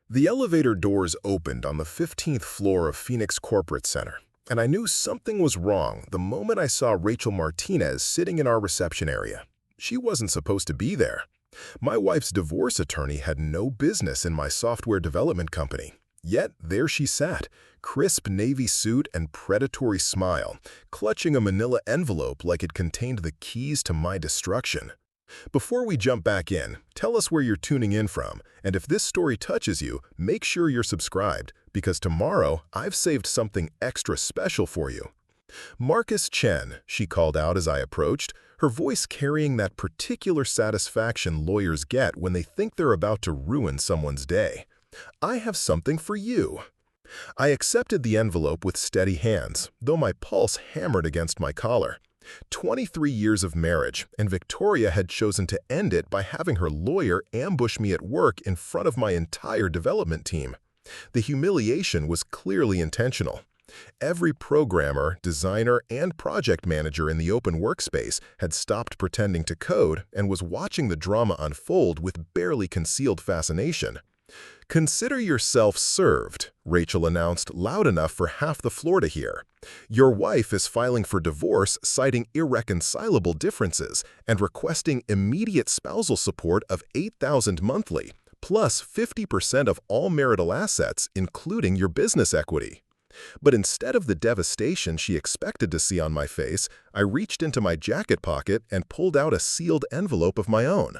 The elevator doors opened on the 15th floor of Phoenix Corporate Center, and I knew something was wrong the moment I saw Rachel Martinez sitting in our reception area. She wasn't supposed to be there. My wife's divorce attorney had no business in my software development company. Yet there she sat, crisp navy suit and predatory smile, clutching a manila envelope like it contained the keys to my destruction. Before we jump back in, tell us where you're tuning in from, and if this story touches you, make sure you're subscribed, because tomorrow I've saved something extra special for you. Marcus Chen, she called out as I approached, her voice carrying that particular satisfaction lawyers get when they think they're about to ruin someone's day. I have something for you. I accepted the envelope with steady hands, though my pulse hammered against my collar. 23 years of marriage, and Victoria had chosen to end it by having her lawyer ambush me at work in front of my entire development team. The humiliation was clearly intentional. Every programmer, designer, and project manager in the open workspace had stopped pretending to code and was watching the drama unfold with barely concealed fascination. "Consider yourself served," Rachel announced loud enough for half the floor to hear. "Your wife is filing for divorce, citing irreconcilable differences and requesting immediate spousal support of $8,000 monthly, plus 50% of all marital assets, including your business equity." But instead of the devastation she expected to see on my face, I reached into my jacket pocket and pulled out a sealed envelope of my own.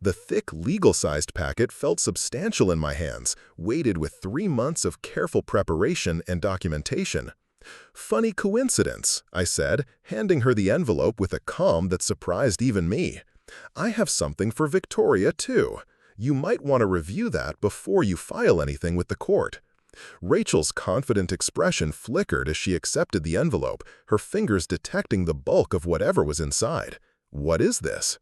The thick, legal-sized packet felt substantial in my hands, weighted with 3 months of careful preparation and documentation. "Funny coincidence," I said, handing her the envelope with a calm that surprised even me. "I have something for Victoria, too. You might want to review that before you file anything with the court." Rachel's confident expression flickered as she accepted the envelope, her fingers detecting the bulk of whatever was inside. "What is this?"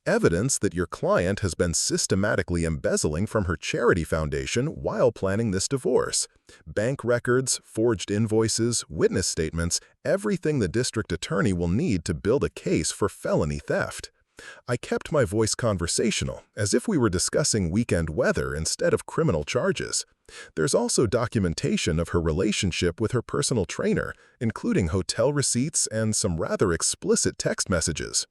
"Evidence that your client has been systematically embezzling from her charity foundation while planning this divorce. Bank records, forged invoices, witness statements, everything the district attorney will need to build a case for felony theft." I kept my voice conversational, as if we were discussing weekend weather instead of criminal charges. "There's also documentation of her relationship with her personal trainer, including hotel receipts and some rather explicit text messages."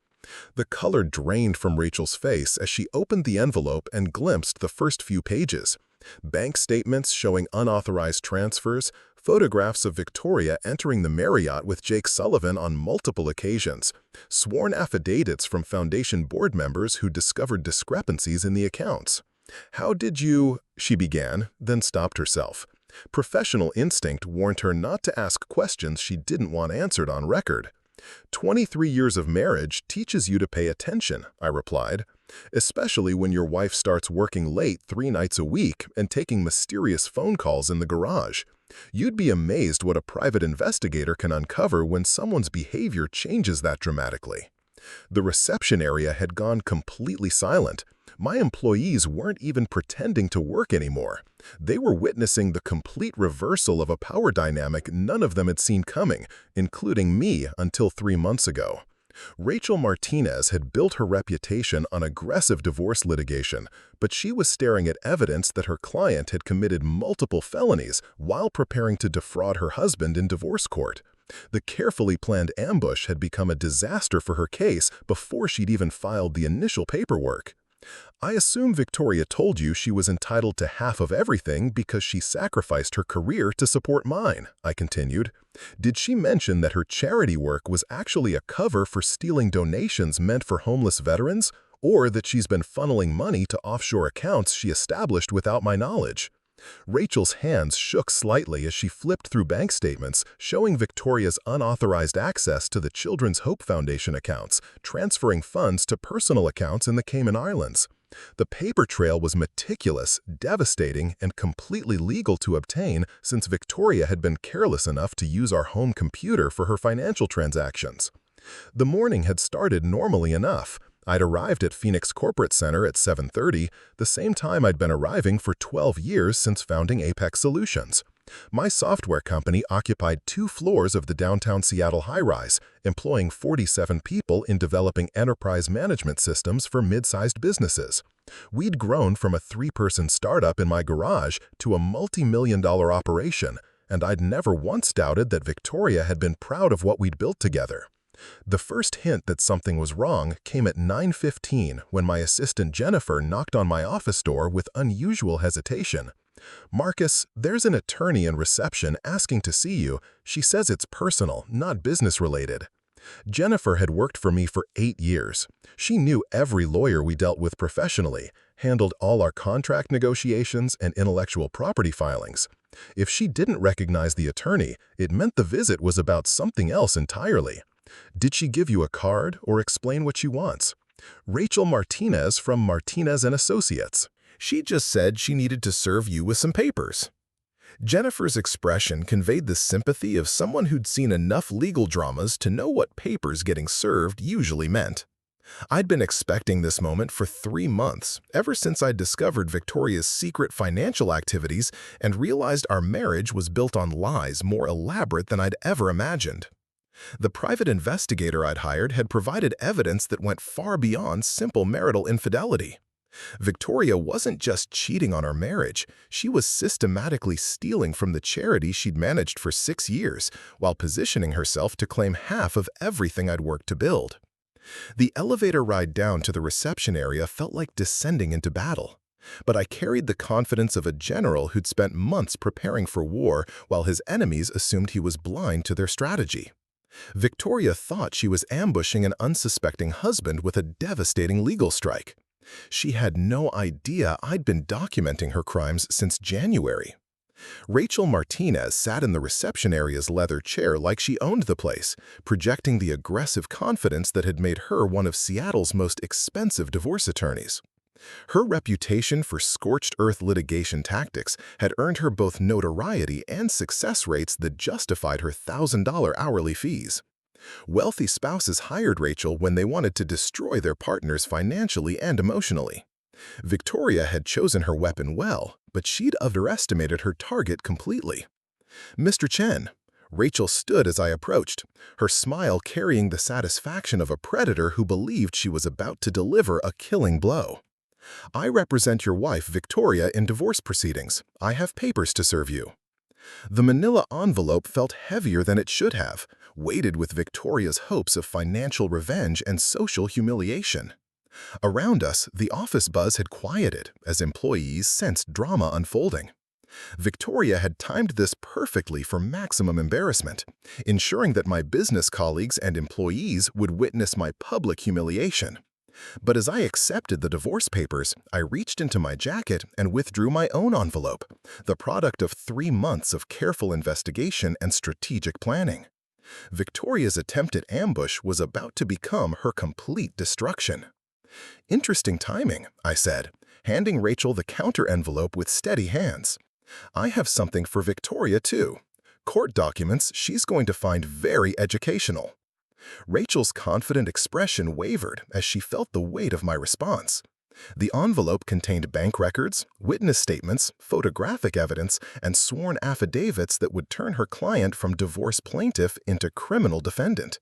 The color drained from Rachel's face as she opened the envelope and glimpsed the first few pages. Bank statements showing unauthorized transfers, photographs of Victoria entering the Marriott with Jake Sullivan on multiple occasions, sworn affidavits from foundation board members who discovered discrepancies in the accounts. "How did you—" she began, then stopped herself. Professional instinct warned her not to ask questions she didn't want answered on record. "23 years of marriage teaches you to pay attention," I replied, "especially when your wife starts working late 3 nights a week and taking mysterious phone calls in the garage. You'd be amazed what a private investigator can uncover when someone's behavior changes that dramatically." The reception area had gone completely silent. My employees weren't even pretending to work anymore. They were witnessing the complete reversal of a power dynamic none of them had seen coming, including me until 3 months ago. Rachel Martinez had built her reputation on aggressive divorce litigation, but she was staring at evidence that her client had committed multiple felonies while preparing to defraud her husband in divorce court. The carefully planned ambush had become a disaster for her case before she'd even filed the initial paperwork. "I assume Victoria told you she was entitled to half of everything because she sacrificed her career to support mine," I continued. "Did she mention that her charity work was actually a cover for stealing donations meant for homeless veterans, or that she's been funneling money to offshore accounts she established without my knowledge?" Rachel's hands shook slightly as she flipped through bank statements showing Victoria's unauthorized access to the Children's Hope Foundation accounts, transferring funds to personal accounts in the Cayman Islands. The paper trail was meticulous, devastating, and completely legal to obtain since Victoria had been careless enough to use our home computer for her financial transactions. The morning had started normally enough. I'd arrived at Phoenix Corporate Center at 7:30, the same time I'd been arriving for 12 years since founding Apex Solutions. My software company occupied 2 floors of the downtown Seattle high-rise, employing 47 people in developing enterprise management systems for mid-sized businesses. We'd grown from a 3-person startup in my garage to a multi-million-dollar operation, and I'd never once doubted that Victoria had been proud of what we'd built together. The first hint that something was wrong came at 9:15 when my assistant Jennifer knocked on my office door with unusual hesitation. "Marcus, there's an attorney in reception asking to see you. She says it's personal, not business-related." Jennifer had worked for me for 8 years. She knew every lawyer we dealt with professionally, handled all our contract negotiations and intellectual property filings. If she didn't recognize the attorney, it meant the visit was about something else entirely. "Did she give you a card or explain what she wants?" "Rachel Martinez from Martinez and Associates. She just said she needed to serve you with some papers." Jennifer's expression conveyed the sympathy of someone who'd seen enough legal dramas to know what papers getting served usually meant. I'd been expecting this moment for 3 months, ever since I'd discovered Victoria's secret financial activities and realized our marriage was built on lies more elaborate than I'd ever imagined. The private investigator I'd hired had provided evidence that went far beyond simple marital infidelity. Victoria wasn't just cheating on our marriage, she was systematically stealing from the charity she'd managed for 6 years, while positioning herself to claim half of everything I'd worked to build. The elevator ride down to the reception area felt like descending into battle. But I carried the confidence of a general who'd spent months preparing for war while his enemies assumed he was blind to their strategy. Victoria thought she was ambushing an unsuspecting husband with a devastating legal strike. She had no idea I'd been documenting her crimes since January. Rachel Martinez sat in the reception area's leather chair like she owned the place, projecting the aggressive confidence that had made her one of Seattle's most expensive divorce attorneys. Her reputation for scorched-earth litigation tactics had earned her both notoriety and success rates that justified her $1,000 hourly fees. Wealthy spouses hired Rachel when they wanted to destroy their partners financially and emotionally. Victoria had chosen her weapon well, but she'd underestimated her target completely. "Mr. Chen." Rachel stood as I approached, her smile carrying the satisfaction of a predator who believed she was about to deliver a killing blow. "I represent your wife, Victoria, in divorce proceedings. I have papers to serve you." The manila envelope felt heavier than it should have, weighted with Victoria's hopes of financial revenge and social humiliation. Around us, the office buzz had quieted as employees sensed drama unfolding. Victoria had timed this perfectly for maximum embarrassment, ensuring that my business colleagues and employees would witness my public humiliation. But as I accepted the divorce papers, I reached into my jacket and withdrew my own envelope, the product of 3 months of careful investigation and strategic planning. Victoria's attempted ambush was about to become her complete destruction. "Interesting timing," I said, handing Rachel the counter envelope with steady hands. "I have something for Victoria, too. Court documents she's going to find very educational." Rachel's confident expression wavered as she felt the weight of my response. The envelope contained bank records, witness statements, photographic evidence, and sworn affidavits that would turn her client from divorce plaintiff into criminal defendant.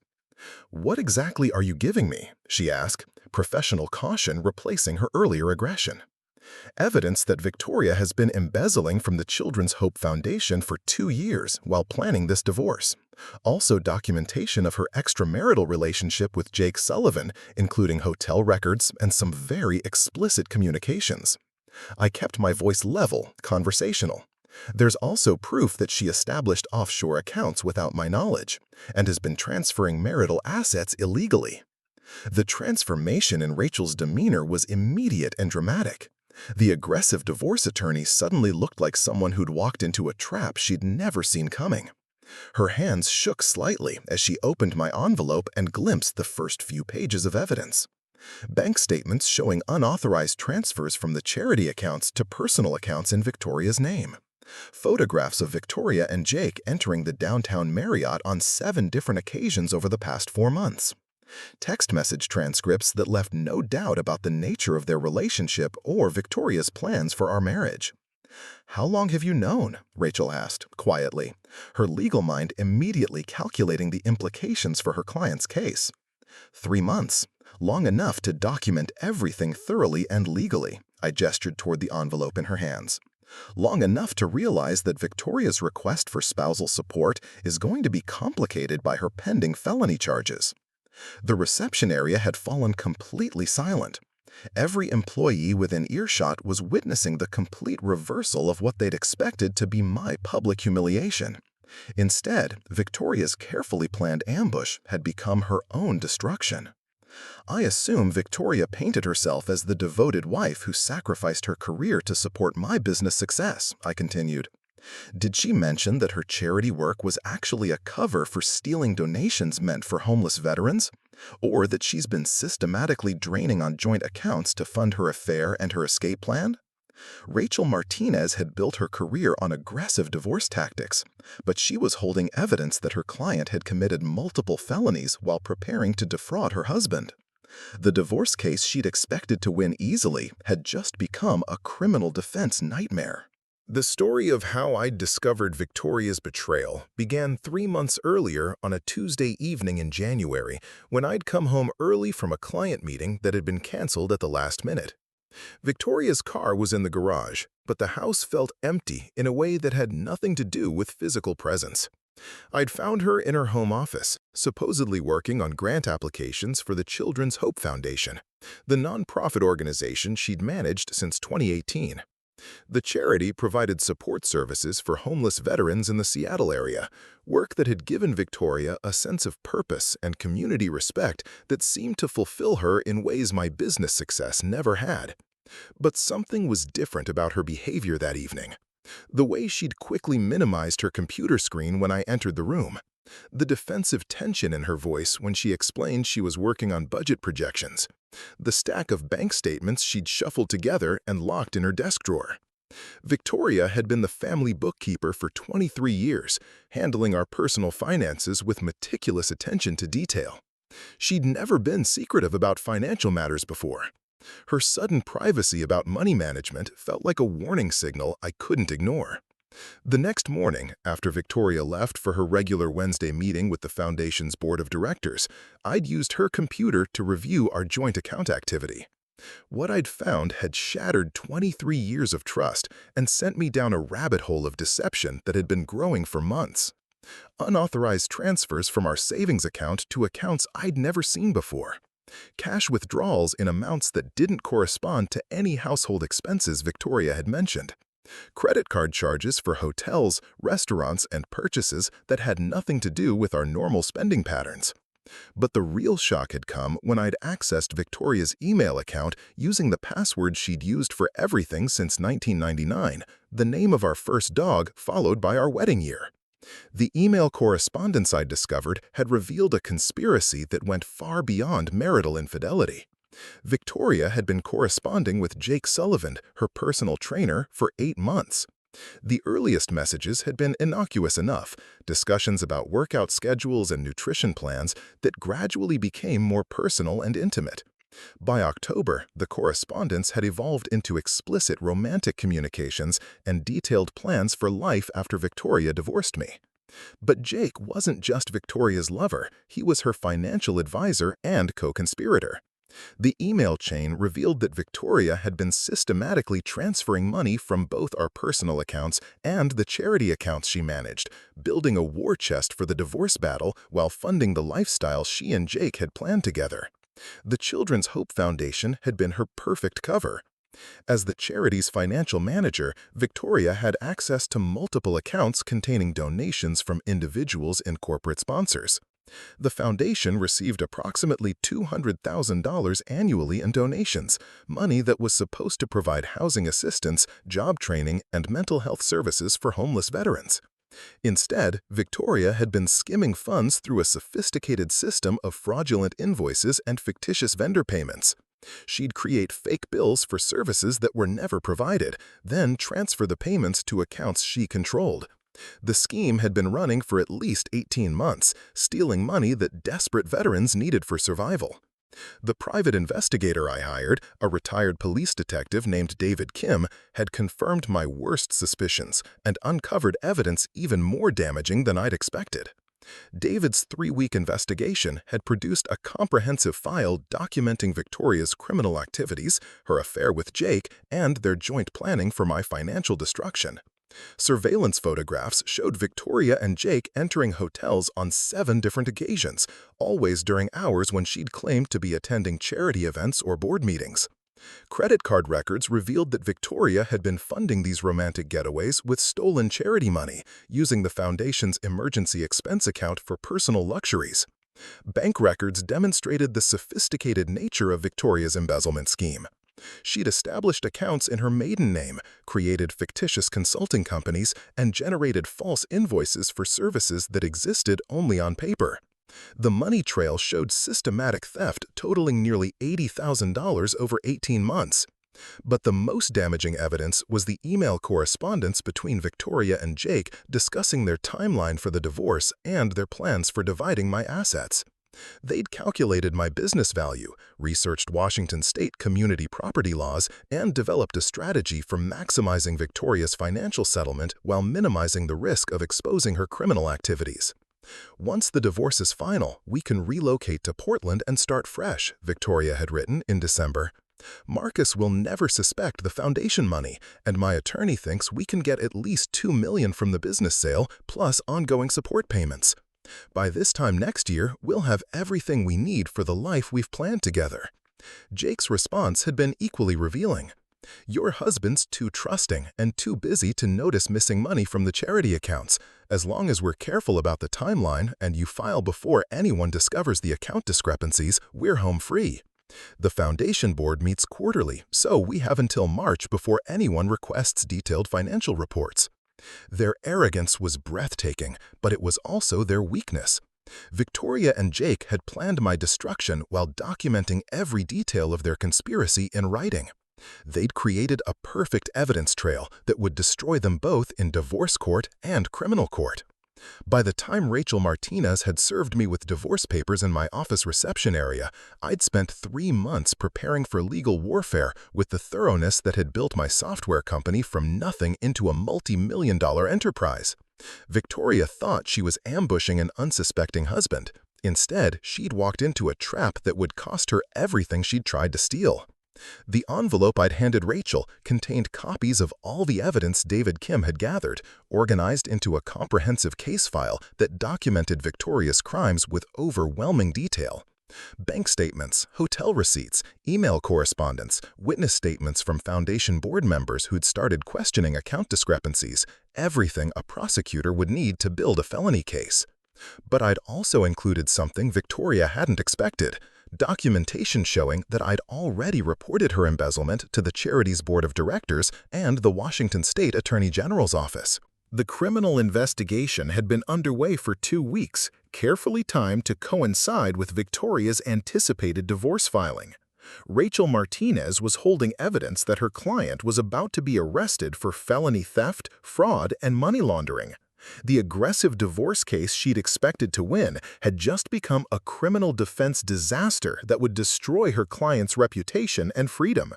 "What exactly are you giving me?" she asked, professional caution replacing her earlier aggression. "Evidence that Victoria has been embezzling from the Children's Hope Foundation for 2 years while planning this divorce. Also documentation of her extramarital relationship with Jake Sullivan, including hotel records and some very explicit communications." I kept my voice level, conversational. "There's also proof that she established offshore accounts without my knowledge and has been transferring marital assets illegally." The transformation in Rachel's demeanor was immediate and dramatic. The aggressive divorce attorney suddenly looked like someone who'd walked into a trap she'd never seen coming. Her hands shook slightly as she opened my envelope and glimpsed the first few pages of evidence. Bank statements showing unauthorized transfers from the charity accounts to personal accounts in Victoria's name. Photographs of Victoria and Jake entering the downtown Marriott on 7 different occasions over the past 4 months. Text message transcripts that left no doubt about the nature of their relationship or Victoria's plans for our marriage. "How long have you known?" Rachel asked, quietly, her legal mind immediately calculating the implications for her client's case. 3 months, long enough to document everything thoroughly and legally. I gestured toward the envelope in her hands. Long enough to realize that Victoria's request for spousal support is going to be complicated by her pending felony charges. The reception area had fallen completely silent. Every employee within earshot was witnessing the complete reversal of what they'd expected to be my public humiliation. Instead, Victoria's carefully planned ambush had become her own destruction. I assume Victoria painted herself as the devoted wife who sacrificed her career to support my business success, I continued. Did she mention that her charity work was actually a cover for stealing donations meant for homeless veterans? Or that she's been systematically draining on joint accounts to fund her affair and her escape plan? Rachel Martinez had built her career on aggressive divorce tactics, but she was holding evidence that her client had committed multiple felonies while preparing to defraud her husband. The divorce case she'd expected to win easily had just become a criminal defense nightmare. The story of how I'd discovered Victoria's betrayal began 3 months earlier on a Tuesday evening in January when I'd come home early from a client meeting that had been canceled at the last minute. Victoria's car was in the garage, but the house felt empty in a way that had nothing to do with physical presence. I'd found her in her home office, supposedly working on grant applications for the Children's Hope Foundation, the nonprofit organization she'd managed since 2018. The charity provided support services for homeless veterans in the Seattle area, work that had given Victoria a sense of purpose and community respect that seemed to fulfill her in ways my business success never had. But something was different about her behavior that evening. The way she'd quickly minimized her computer screen when I entered the room. The defensive tension in her voice when she explained she was working on budget projections. The stack of bank statements she'd shuffled together and locked in her desk drawer. Victoria had been the family bookkeeper for 23 years, handling our personal finances with meticulous attention to detail. She'd never been secretive about financial matters before. Her sudden privacy about money management felt like a warning signal I couldn't ignore. The next morning, after Victoria left for her regular Wednesday meeting with the Foundation's board of directors, I'd used her computer to review our joint account activity. What I'd found had shattered 23 years of trust and sent me down a rabbit hole of deception that had been growing for months. Unauthorized transfers from our savings account to accounts I'd never seen before. Cash withdrawals in amounts that didn't correspond to any household expenses Victoria had mentioned. Credit card charges for hotels, restaurants, and purchases that had nothing to do with our normal spending patterns. But the real shock had come when I'd accessed Victoria's email account using the password she'd used for everything since 1999, the name of our first dog followed by our wedding year. The email correspondence I'd discovered had revealed a conspiracy that went far beyond marital infidelity. Victoria had been corresponding with Jake Sullivan, her personal trainer, for 8 months. The earliest messages had been innocuous enough, discussions about workout schedules and nutrition plans that gradually became more personal and intimate. By October, the correspondence had evolved into explicit romantic communications and detailed plans for life after Victoria divorced me. But Jake wasn't just Victoria's lover, he was her financial advisor and co-conspirator. The email chain revealed that Victoria had been systematically transferring money from both our personal accounts and the charity accounts she managed, building a war chest for the divorce battle while funding the lifestyle she and Jake had planned together. The Children's Hope Foundation had been her perfect cover. As the charity's financial manager, Victoria had access to multiple accounts containing donations from individuals and corporate sponsors. The foundation received approximately $200,000 annually in donations, money that was supposed to provide housing assistance, job training, and mental health services for homeless veterans. Instead, Victoria had been skimming funds through a sophisticated system of fraudulent invoices and fictitious vendor payments. She'd create fake bills for services that were never provided, then transfer the payments to accounts she controlled. The scheme had been running for at least 18 months, stealing money that desperate veterans needed for survival. The private investigator I hired, a retired police detective named David Kim, had confirmed my worst suspicions and uncovered evidence even more damaging than I'd expected. David's 3-week investigation had produced a comprehensive file documenting Victoria's criminal activities, her affair with Jake, and their joint planning for my financial destruction. Surveillance photographs showed Victoria and Jake entering hotels on 7 different occasions, always during hours when she'd claimed to be attending charity events or board meetings. Credit card records revealed that Victoria had been funding these romantic getaways with stolen charity money, using the foundation's emergency expense account for personal luxuries. Bank records demonstrated the sophisticated nature of Victoria's embezzlement scheme. She'd established accounts in her maiden name, created fictitious consulting companies, and generated false invoices for services that existed only on paper. The money trail showed systematic theft totaling nearly $80,000 over 18 months. But the most damaging evidence was the email correspondence between Victoria and Jake discussing their timeline for the divorce and their plans for dividing my assets. They'd calculated my business value, researched Washington state community property laws, and developed a strategy for maximizing Victoria's financial settlement while minimizing the risk of exposing her criminal activities. "Once the divorce is final, we can relocate to Portland and start fresh," Victoria had written in December. "Marcus will never suspect the foundation money, and my attorney thinks we can get at least $2 million from the business sale, plus ongoing support payments. By this time next year, we'll have everything we need for the life we've planned together." Jake's response had been equally revealing. "Your husband's too trusting and too busy to notice missing money from the charity accounts. As long as we're careful about the timeline and you file before anyone discovers the account discrepancies, we're home free. The foundation board meets quarterly, so we have until March before anyone requests detailed financial reports." Their arrogance was breathtaking, but it was also their weakness. Victoria and Jake had planned my destruction while documenting every detail of their conspiracy in writing. They'd created a perfect evidence trail that would destroy them both in divorce court and criminal court. By the time Rachel Martinez had served me with divorce papers in my office reception area, I'd spent 3 months preparing for legal warfare with the thoroughness that had built my software company from nothing into a multi-million-dollar enterprise. Victoria thought she was ambushing an unsuspecting husband. Instead, she'd walked into a trap that would cost her everything she'd tried to steal. The envelope I'd handed Rachel contained copies of all the evidence David Kim had gathered, organized into a comprehensive case file that documented Victoria's crimes with overwhelming detail. Bank statements, hotel receipts, email correspondence, witness statements from foundation board members who'd started questioning account discrepancies, everything a prosecutor would need to build a felony case. But I'd also included something Victoria hadn't expected: documentation showing that I'd already reported her embezzlement to the charity's board of directors and the Washington State Attorney General's office. The criminal investigation had been underway for 2 weeks, carefully timed to coincide with Victoria's anticipated divorce filing. Rachel Martinez was holding evidence that her client was about to be arrested for felony theft, fraud, and money laundering. The aggressive divorce case she'd expected to win had just become a criminal defense disaster that would destroy her client's reputation and freedom.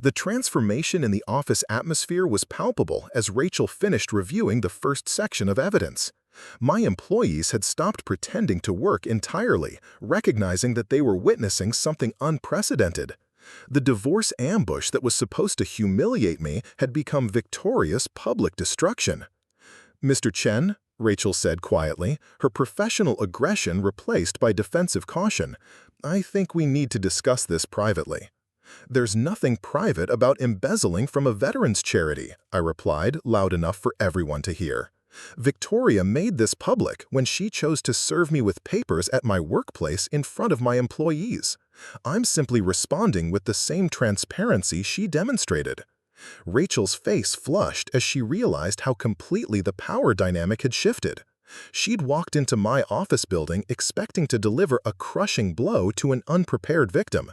The transformation in the office atmosphere was palpable as Rachel finished reviewing the first section of evidence. My employees had stopped pretending to work entirely, recognizing that they were witnessing something unprecedented. The divorce ambush that was supposed to humiliate me had become Victoria's public destruction. "Mr. Chen," Rachel said quietly, her professional aggression replaced by defensive caution, "I think we need to discuss this privately." "There's nothing private about embezzling from a veterans charity," I replied, loud enough for everyone to hear. "Victoria made this public when she chose to serve me with papers at my workplace in front of my employees. I'm simply responding with the same transparency she demonstrated." Rachel's face flushed as she realized how completely the power dynamic had shifted. She'd walked into my office building expecting to deliver a crushing blow to an unprepared victim.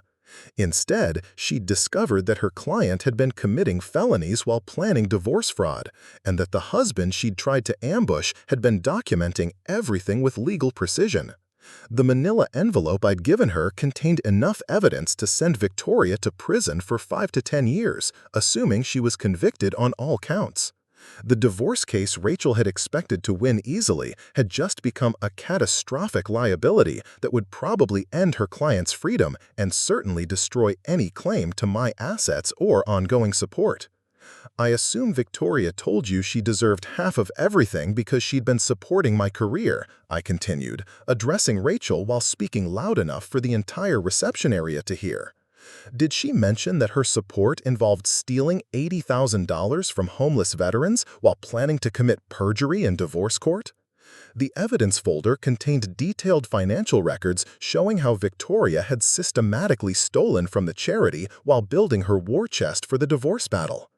Instead, she'd discovered that her client had been committing felonies while planning divorce fraud, and that the husband she'd tried to ambush had been documenting everything with legal precision. The manila envelope I'd given her contained enough evidence to send Victoria to prison for 5 to 10 years, assuming she was convicted on all counts. The divorce case Rachel had expected to win easily had just become a catastrophic liability that would probably end her client's freedom and certainly destroy any claim to my assets or ongoing support. I assume Victoria told you she deserved half of everything because she'd been supporting my career, I continued, addressing Rachel while speaking loud enough for the entire reception area to hear. Did she mention that her support involved stealing $80,000 from homeless veterans while planning to commit perjury in divorce court? The evidence folder contained detailed financial records showing how Victoria had systematically stolen from the charity while building her war chest for the divorce battle.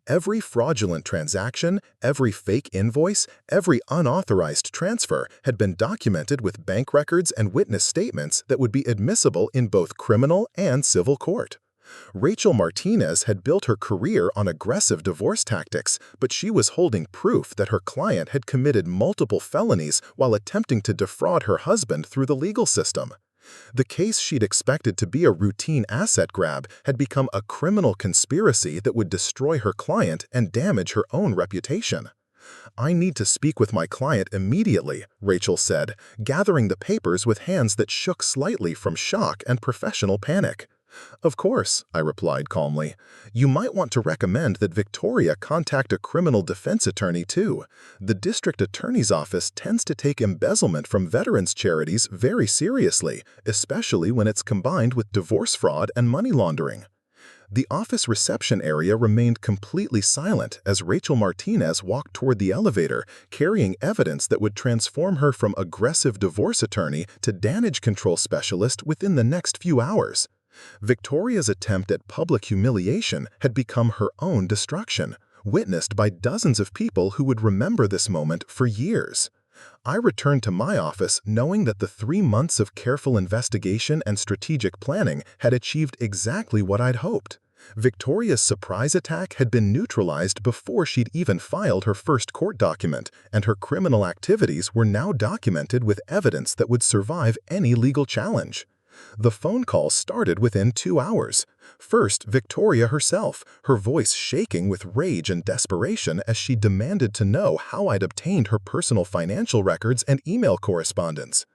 Every fraudulent transaction, every fake invoice, every unauthorized transfer had been documented with bank records and witness statements that would be admissible in both criminal and civil court. Rachel Martinez had built her career on aggressive divorce tactics, but she was holding proof that her client had committed multiple felonies while attempting to defraud her husband through the legal system. The case she'd expected to be a routine asset grab had become a criminal conspiracy that would destroy her client and damage her own reputation. "I need to speak with my client immediately," Rachel said, gathering the papers with hands that shook slightly from shock and professional panic. "Of course," I replied calmly. "You might want to recommend that Victoria contact a criminal defense attorney too. The district attorney's office tends to take embezzlement from veterans charities very seriously, especially when it's combined with divorce fraud and money laundering." The office reception area remained completely silent as Rachel Martinez walked toward the elevator, carrying evidence that would transform her from aggressive divorce attorney to damage control specialist within the next few hours. Victoria's attempt at public humiliation had become her own destruction, witnessed by dozens of people who would remember this moment for years. I returned to my office knowing that the 3 months of careful investigation and strategic planning had achieved exactly what I'd hoped. Victoria's surprise attack had been neutralized before she'd even filed her first court document, and her criminal activities were now documented with evidence that would survive any legal challenge. The phone call started within 2 hours. First, Victoria herself, her voice shaking with rage and desperation as she demanded to know how I'd obtained her personal financial records and email correspondence.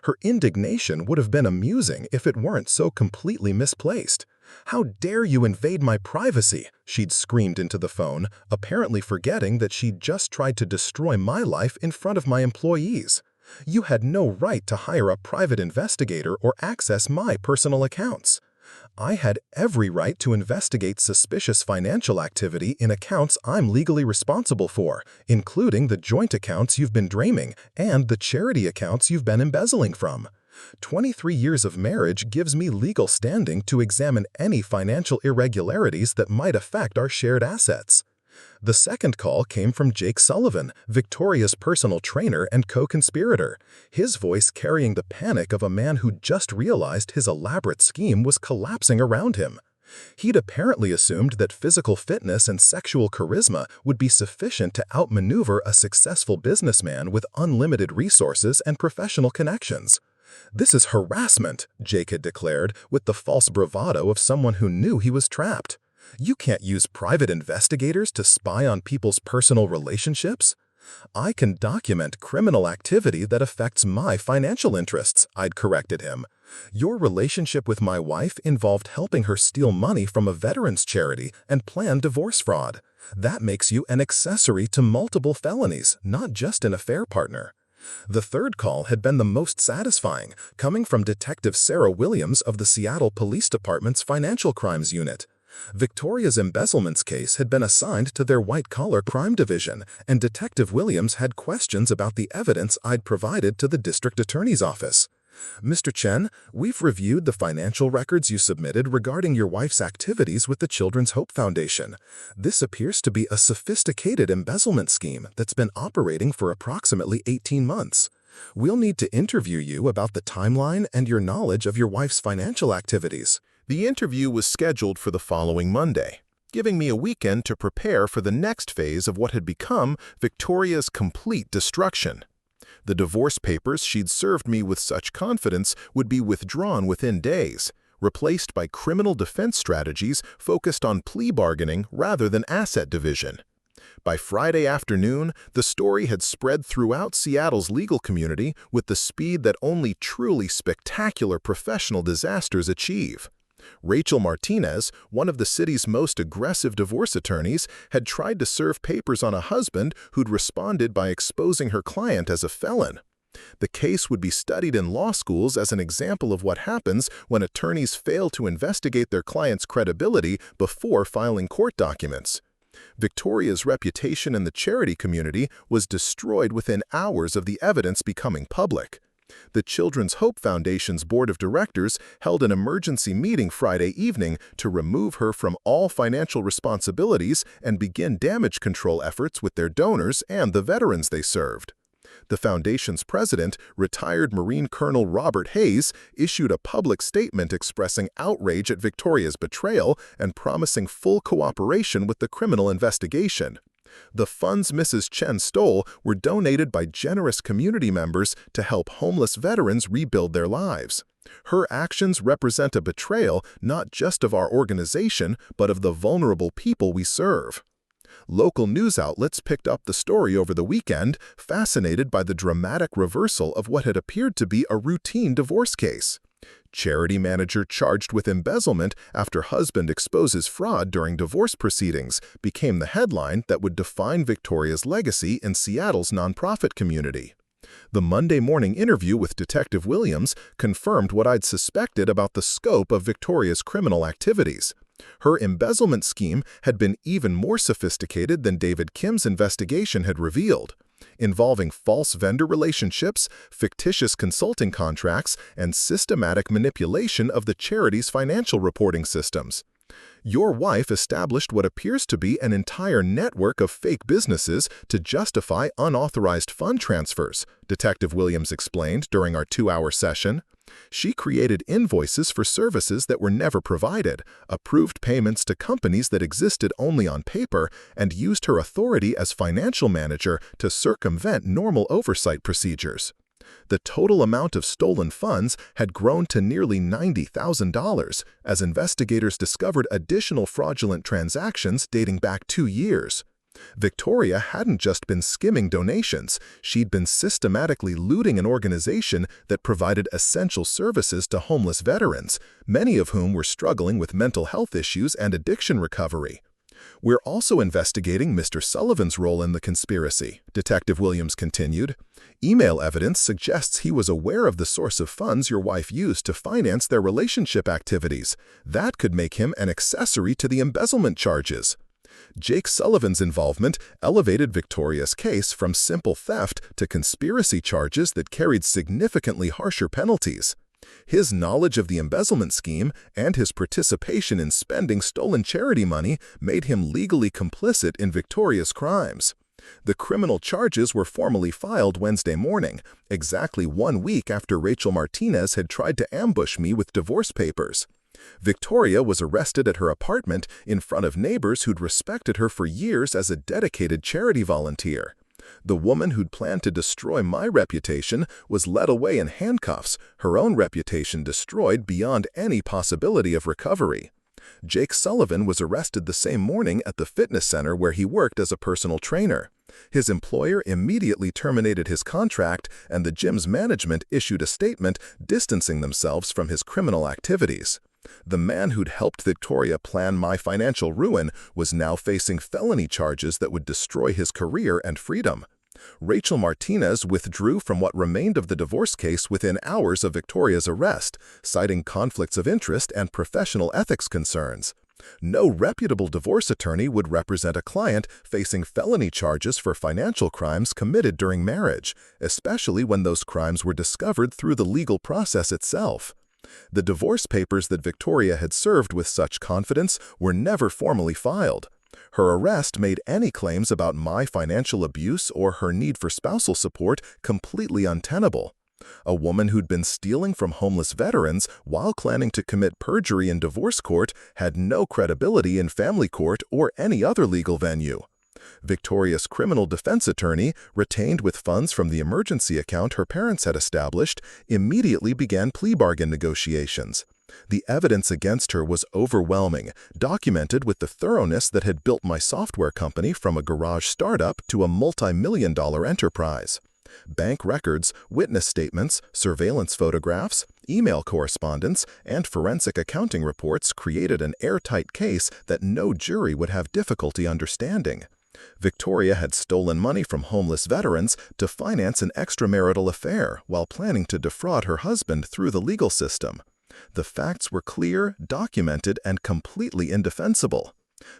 Her indignation would have been amusing if it weren't so completely misplaced. "How dare you invade my privacy?" she'd screamed into the phone, apparently forgetting that she'd just tried to destroy my life in front of my employees. "You had no right to hire a private investigator or access my personal accounts." I had every right to investigate suspicious financial activity in accounts I'm legally responsible for, including the joint accounts you've been draining and the charity accounts you've been embezzling from. 23 years of marriage gives me legal standing to examine any financial irregularities that might affect our shared assets. The second call came from Jake Sullivan, Victoria's personal trainer and co-conspirator, his voice carrying the panic of a man who just realized his elaborate scheme was collapsing around him. He'd apparently assumed that physical fitness and sexual charisma would be sufficient to outmaneuver a successful businessman with unlimited resources and professional connections. "This is harassment," Jake had declared, with the false bravado of someone who knew he was trapped. "You can't use private investigators to spy on people's personal relationships." "I can document criminal activity that affects my financial interests," I'd corrected him. "Your relationship with my wife involved helping her steal money from a veterans charity and plan divorce fraud. That makes you an accessory to multiple felonies, not just an affair partner." The third call had been the most satisfying, coming from Detective Sarah Williams of the Seattle Police Department's Financial Crimes Unit. Victoria's embezzlements case had been assigned to their white-collar crime division, and Detective Williams had questions about the evidence I'd provided to the district attorney's office. "Mr. Chen, we've reviewed the financial records you submitted regarding your wife's activities with the Children's Hope Foundation. This appears to be a sophisticated embezzlement scheme that's been operating for approximately 18 months. We'll need to interview you about the timeline and your knowledge of your wife's financial activities." The interview was scheduled for the following Monday, giving me a weekend to prepare for the next phase of what had become Victoria's complete destruction. The divorce papers she'd served me with such confidence would be withdrawn within days, replaced by criminal defense strategies focused on plea bargaining rather than asset division. By Friday afternoon, the story had spread throughout Seattle's legal community with the speed that only truly spectacular professional disasters achieve. Rachel Martinez, one of the city's most aggressive divorce attorneys, had tried to serve papers on a husband who'd responded by exposing her client as a felon. The case would be studied in law schools as an example of what happens when attorneys fail to investigate their client's credibility before filing court documents. Victoria's reputation in the charity community was destroyed within hours of the evidence becoming public. The Children's Hope Foundation's board of directors held an emergency meeting Friday evening to remove her from all financial responsibilities and begin damage control efforts with their donors and the veterans they served. The foundation's president, retired Marine Colonel Robert Hayes, issued a public statement expressing outrage at Victoria's betrayal and promising full cooperation with the criminal investigation. The funds Mrs. Chen stole were donated by generous community members to help homeless veterans rebuild their lives. Her actions represent a betrayal not just of our organization, but of the vulnerable people we serve. Local news outlets picked up the story over the weekend, fascinated by the dramatic reversal of what had appeared to be a routine divorce case. Charity manager charged with embezzlement after husband exposes fraud during divorce proceedings became the headline that would define Victoria's legacy in Seattle's nonprofit community. The Monday morning interview with Detective Williams confirmed what I'd suspected about the scope of Victoria's criminal activities. Her embezzlement scheme had been even more sophisticated than David Kim's investigation had revealed, involving false vendor relationships, fictitious consulting contracts, and systematic manipulation of the charity's financial reporting systems. Your wife established what appears to be an entire network of fake businesses to justify unauthorized fund transfers, Detective Williams explained during our 2-hour session. She created invoices for services that were never provided, approved payments to companies that existed only on paper, and used her authority as financial manager to circumvent normal oversight procedures. The total amount of stolen funds had grown to nearly $90,000 as investigators discovered additional fraudulent transactions dating back 2 years. Victoria hadn't just been skimming donations, she'd been systematically looting an organization that provided essential services to homeless veterans, many of whom were struggling with mental health issues and addiction recovery. We're also investigating Mr. Sullivan's role in the conspiracy, Detective Williams continued. Email evidence suggests he was aware of the source of funds your wife used to finance their relationship activities. That could make him an accessory to the embezzlement charges. Jake Sullivan's involvement elevated Victoria's case from simple theft to conspiracy charges that carried significantly harsher penalties. His knowledge of the embezzlement scheme and his participation in spending stolen charity money made him legally complicit in Victoria's crimes. The criminal charges were formally filed Wednesday morning, exactly 1 week after Rachel Martinez had tried to ambush me with divorce papers. Victoria was arrested at her apartment in front of neighbors who'd respected her for years as a dedicated charity volunteer. The woman who'd planned to destroy my reputation was led away in handcuffs, her own reputation destroyed beyond any possibility of recovery. Jake Sullivan was arrested the same morning at the fitness center where he worked as a personal trainer. His employer immediately terminated his contract, and the gym's management issued a statement distancing themselves from his criminal activities. The man who'd helped Victoria plan my financial ruin was now facing felony charges that would destroy his career and freedom. Rachel Martinez withdrew from what remained of the divorce case within hours of Victoria's arrest, citing conflicts of interest and professional ethics concerns. No reputable divorce attorney would represent a client facing felony charges for financial crimes committed during marriage, especially when those crimes were discovered through the legal process itself. The divorce papers that Victoria had served with such confidence were never formally filed. Her arrest made any claims about my financial abuse or her need for spousal support completely untenable. A woman who'd been stealing from homeless veterans while planning to commit perjury in divorce court had no credibility in family court or any other legal venue. Victoria's criminal defense attorney, retained with funds from the emergency account her parents had established, immediately began plea bargain negotiations. The evidence against her was overwhelming, documented with the thoroughness that had built my software company from a garage startup to a multi-million-dollar enterprise. Bank records, witness statements, surveillance photographs, email correspondence, and forensic accounting reports created an airtight case that no jury would have difficulty understanding. Victoria had stolen money from homeless veterans to finance an extramarital affair while planning to defraud her husband through the legal system. The facts were clear, documented, and completely indefensible.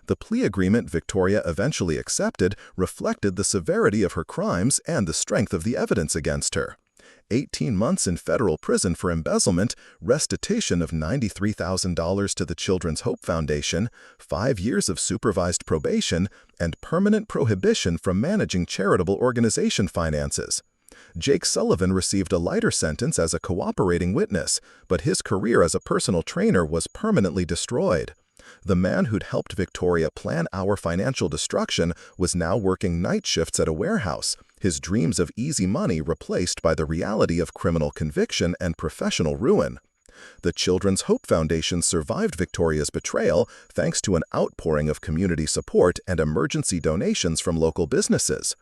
The plea agreement Victoria eventually accepted reflected the severity of her crimes and the strength of the evidence against her. 18 months in federal prison for embezzlement, restitution of $93,000 to the Children's Hope Foundation, 5 years of supervised probation, and permanent prohibition from managing charitable organization finances. Jake Sullivan received a lighter sentence as a cooperating witness, but his career as a personal trainer was permanently destroyed. The man who'd helped Victoria plan our financial destruction was now working night shifts at a warehouse, his dreams of easy money replaced by the reality of criminal conviction and professional ruin. The Children's Hope Foundation survived Victoria's betrayal thanks to an outpouring of community support and emergency donations from local businesses.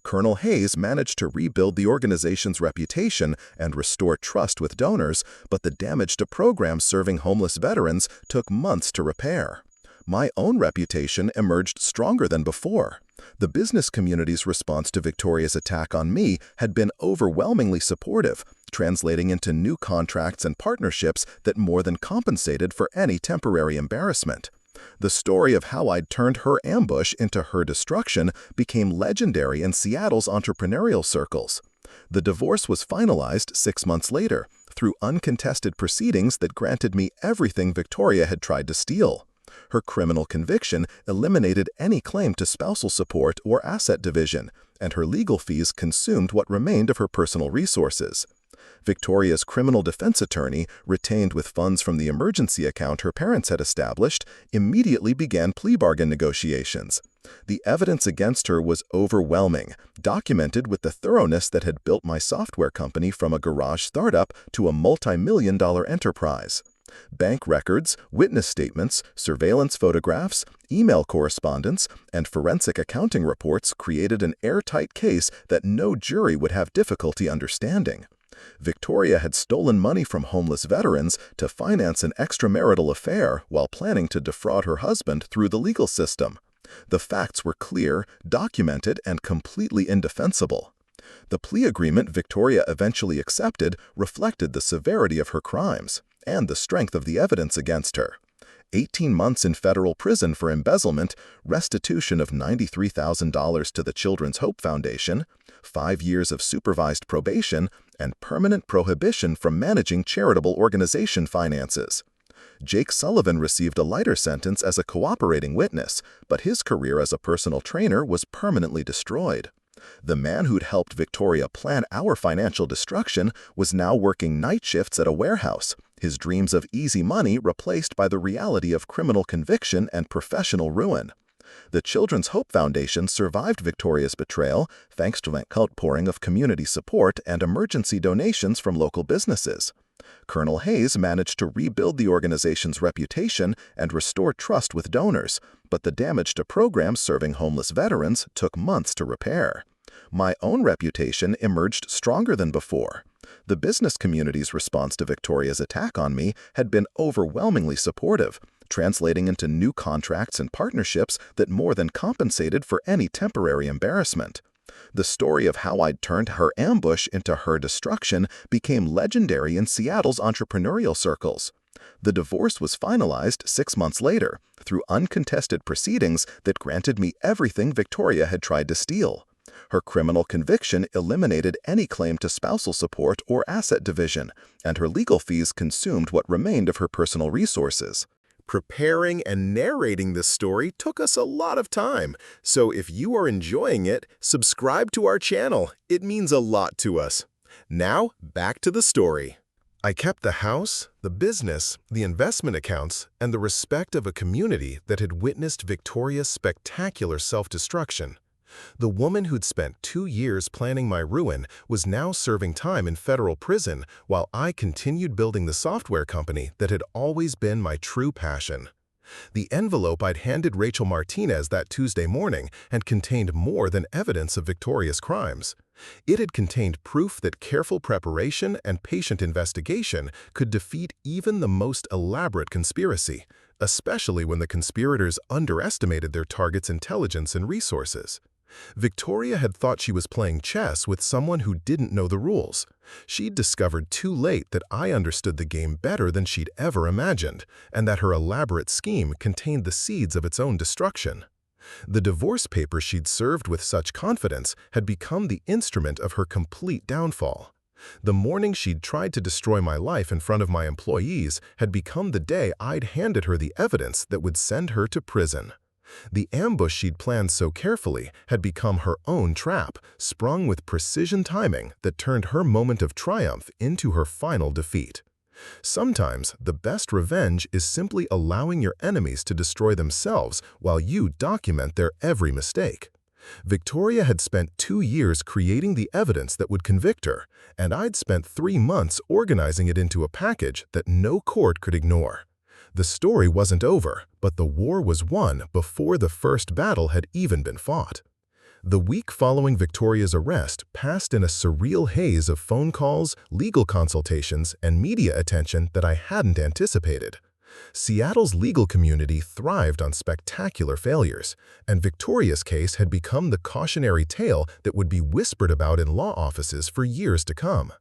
Colonel Hayes managed to rebuild the organization's reputation and restore trust with donors, but the damage to programs serving homeless veterans took months to repair. My own reputation emerged stronger than before. The business community's response to Victoria's attack on me had been overwhelmingly supportive, translating into new contracts and partnerships that more than compensated for any temporary embarrassment. The story of how I'd turned her ambush into her destruction became legendary in Seattle's entrepreneurial circles. The divorce was finalized 6 months later, through uncontested proceedings that granted me everything Victoria had tried to steal. Her criminal conviction eliminated any claim to spousal support or asset division, and her legal fees consumed what remained of her personal resources. Victoria's criminal defense attorney, retained with funds from the emergency account her parents had established, immediately began plea bargain negotiations. The evidence against her was overwhelming, documented with the thoroughness that had built my software company from a garage startup to a multi-million-dollar enterprise. Bank records, witness statements, surveillance photographs, email correspondence, and forensic accounting reports created an airtight case that no jury would have difficulty understanding. Victoria had stolen money from homeless veterans to finance an extramarital affair while planning to defraud her husband through the legal system. The facts were clear, documented, and completely indefensible. The plea agreement Victoria eventually accepted reflected the severity of her crimes and the strength of the evidence against her. 18 months in federal prison for embezzlement, restitution of $93,000 to the Children's Hope Foundation, 5 years of supervised probation, and permanent prohibition from managing charitable organization finances. Jake Sullivan received a lighter sentence as a cooperating witness, but his career as a personal trainer was permanently destroyed. The man who'd helped Victoria plan our financial destruction was now working night shifts at a warehouse, his dreams of easy money replaced by the reality of criminal conviction and professional ruin. The Children's Hope Foundation survived Victoria's betrayal thanks to an outpouring of community support and emergency donations from local businesses. Colonel Hayes managed to rebuild the organization's reputation and restore trust with donors, but the damage to programs serving homeless veterans took months to repair. My own reputation emerged stronger than before. The business community's response to Victoria's attack on me had been overwhelmingly supportive, translating into new contracts and partnerships that more than compensated for any temporary embarrassment. The story of how I'd turned her ambush into her destruction became legendary in Seattle's entrepreneurial circles. The divorce was finalized 6 months later, through uncontested proceedings that granted me everything Victoria had tried to steal. Her criminal conviction eliminated any claim to spousal support or asset division, and her legal fees consumed what remained of her personal resources. Preparing and narrating this story took us a lot of time, so if you are enjoying it, subscribe to our channel. It means a lot to us. Now, back to the story. I kept the house, the business, the investment accounts, and the respect of a community that had witnessed Victoria's spectacular self-destruction. The woman who'd spent 2 years planning my ruin was now serving time in federal prison while I continued building the software company that had always been my true passion. The envelope I'd handed Rachel Martinez that Tuesday morning had contained more than evidence of Victoria's crimes. It had contained proof that careful preparation and patient investigation could defeat even the most elaborate conspiracy, especially when the conspirators underestimated their target's intelligence and resources. Victoria had thought she was playing chess with someone who didn't know the rules. She'd discovered too late that I understood the game better than she'd ever imagined, and that her elaborate scheme contained the seeds of its own destruction. The divorce papers she'd served with such confidence had become the instrument of her complete downfall. The morning she'd tried to destroy my life in front of my employees had become the day I'd handed her the evidence that would send her to prison. The ambush she'd planned so carefully had become her own trap, sprung with precision timing that turned her moment of triumph into her final defeat. Sometimes, the best revenge is simply allowing your enemies to destroy themselves while you document their every mistake. Victoria had spent 2 years creating the evidence that would convict her, and I'd spent 3 months organizing it into a package that no court could ignore. The story wasn't over, but the war was won before the first battle had even been fought. The week following Victoria's arrest passed in a surreal haze of phone calls, legal consultations, and media attention that I hadn't anticipated. Seattle's legal community thrived on spectacular failures, and Victoria's case had become the cautionary tale that would be whispered about in law offices for years to come.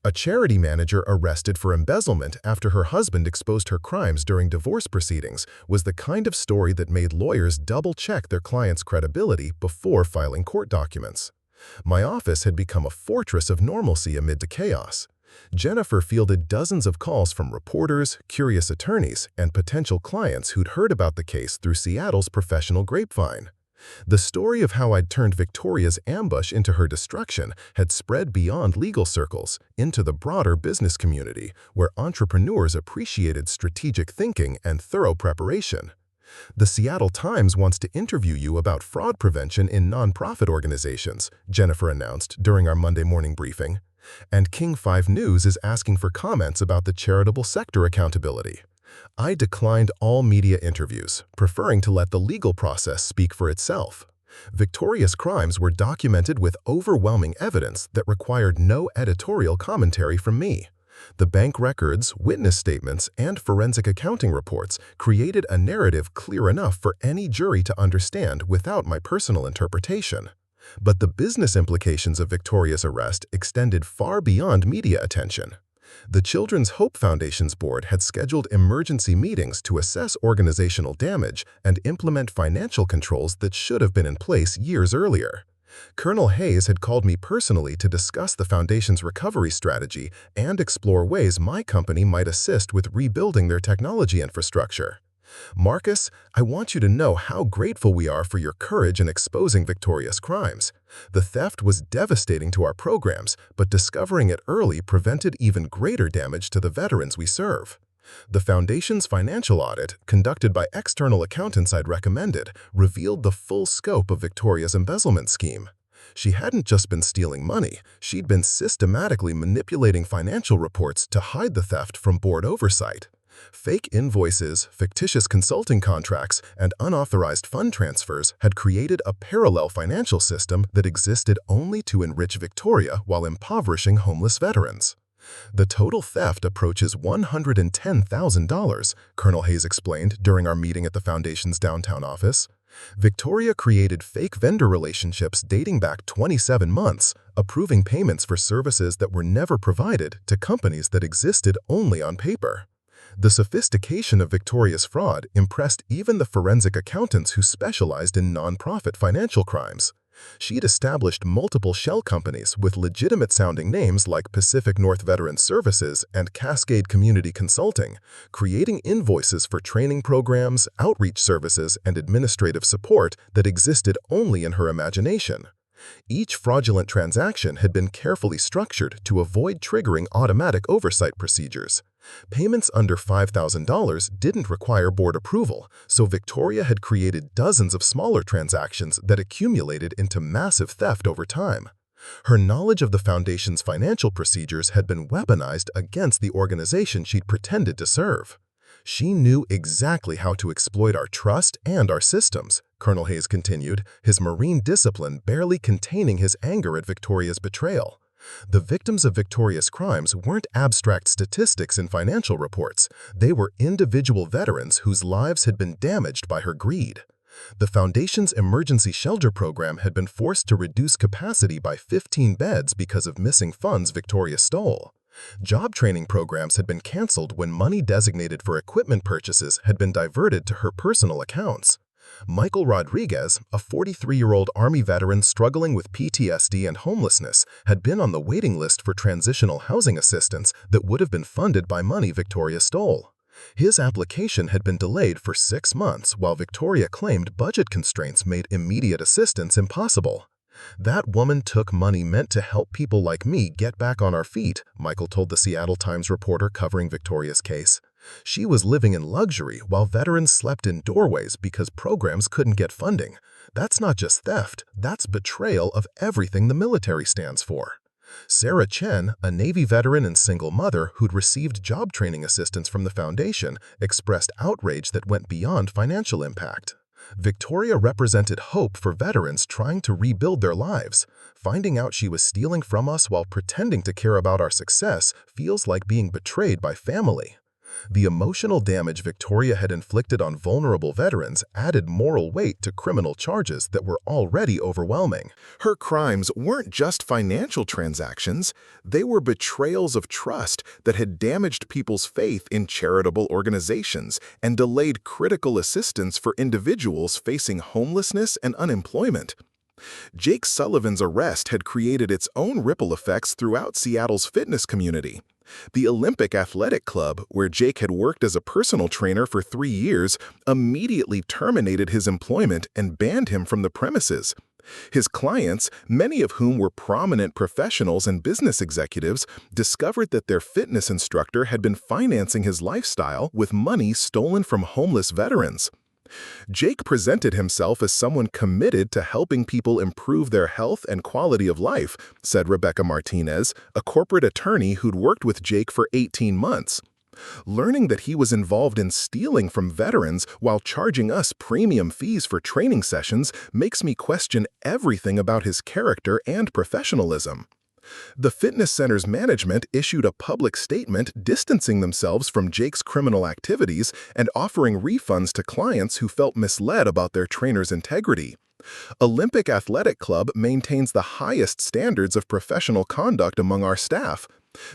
A charity manager arrested for embezzlement after her husband exposed her crimes during divorce proceedings was the kind of story that made lawyers double-check their clients' credibility before filing court documents. My office had become a fortress of normalcy amid the chaos. Jennifer fielded dozens of calls from reporters, curious attorneys, and potential clients who'd heard about the case through Seattle's professional grapevine. The story of how I'd turned Victoria's ambush into her destruction had spread beyond legal circles into the broader business community, where entrepreneurs appreciated strategic thinking and thorough preparation. The Seattle Times wants to interview you about fraud prevention in nonprofit organizations, Jennifer announced during our Monday morning briefing. And King 5 News is asking for comments about the charitable sector accountability. I declined all media interviews, preferring to let the legal process speak for itself. Victoria's crimes were documented with overwhelming evidence that required no editorial commentary from me. The bank records, witness statements, and forensic accounting reports created a narrative clear enough for any jury to understand without my personal interpretation. But the business implications of Victoria's arrest extended far beyond media attention. The Children's Hope Foundation's board had scheduled emergency meetings to assess organizational damage and implement financial controls that should have been in place years earlier. Colonel Hayes had called me personally to discuss the foundation's recovery strategy and explore ways my company might assist with rebuilding their technology infrastructure. Marcus, I want you to know how grateful we are for your courage in exposing Victoria's crimes. The theft was devastating to our programs, but discovering it early prevented even greater damage to the veterans we serve. The Foundation's financial audit, conducted by external accountants I'd recommended, revealed the full scope of Victoria's embezzlement scheme. She hadn't just been stealing money, she'd been systematically manipulating financial reports to hide the theft from board oversight. Fake invoices, fictitious consulting contracts, and unauthorized fund transfers had created a parallel financial system that existed only to enrich Victoria while impoverishing homeless veterans. The total theft approaches $110,000, Colonel Hayes explained during our meeting at the Foundation's downtown office. Victoria created fake vendor relationships dating back 27 months, approving payments for services that were never provided to companies that existed only on paper. The sophistication of Victoria's fraud impressed even the forensic accountants who specialized in nonprofit financial crimes. She'd established multiple shell companies with legitimate-sounding names like Pacific North Veterans Services and Cascade Community Consulting, creating invoices for training programs, outreach services, and administrative support that existed only in her imagination. Each fraudulent transaction had been carefully structured to avoid triggering automatic oversight procedures. Payments under $5,000 didn't require board approval, so Victoria had created dozens of smaller transactions that accumulated into massive theft over time. Her knowledge of the Foundation's financial procedures had been weaponized against the organization she'd pretended to serve. She knew exactly how to exploit our trust and our systems, Colonel Hayes continued, his Marine discipline barely containing his anger at Victoria's betrayal. The victims of Victoria's crimes weren't abstract statistics in financial reports. They were individual veterans whose lives had been damaged by her greed. The Foundation's emergency shelter program had been forced to reduce capacity by 15 beds because of missing funds Victoria stole. Job training programs had been canceled when money designated for equipment purchases had been diverted to her personal accounts. Michael Rodriguez, a 43-year-old Army veteran struggling with PTSD and homelessness, had been on the waiting list for transitional housing assistance that would have been funded by money Victoria stole. His application had been delayed for 6 months while Victoria claimed budget constraints made immediate assistance impossible. "That woman took money meant to help people like me get back on our feet," Michael told the Seattle Times reporter covering Victoria's case. "She was living in luxury while veterans slept in doorways because programs couldn't get funding. That's not just theft, that's betrayal of everything the military stands for." Sarah Chen, a Navy veteran and single mother who'd received job training assistance from the Foundation, expressed outrage that went beyond financial impact. Victoria represented hope for veterans trying to rebuild their lives. Finding out she was stealing from us while pretending to care about our success feels like being betrayed by family. The emotional damage Victoria had inflicted on vulnerable veterans added moral weight to criminal charges that were already overwhelming. Her crimes weren't just financial transactions, they were betrayals of trust that had damaged people's faith in charitable organizations and delayed critical assistance for individuals facing homelessness and unemployment. Jake Sullivan's arrest had created its own ripple effects throughout Seattle's fitness community. The Olympic Athletic Club, where Jake had worked as a personal trainer for 3 years, immediately terminated his employment and banned him from the premises. His clients, many of whom were prominent professionals and business executives, discovered that their fitness instructor had been financing his lifestyle with money stolen from homeless veterans. Jake presented himself as someone committed to helping people improve their health and quality of life, said Rachel Martinez, a corporate attorney who'd worked with Jake for 18 months. "Learning that he was involved in stealing from veterans while charging us premium fees for training sessions makes me question everything about his character and professionalism." The fitness center's management issued a public statement distancing themselves from Jake's criminal activities and offering refunds to clients who felt misled about their trainer's integrity. Olympic Athletic Club maintains the highest standards of professional conduct among our staff.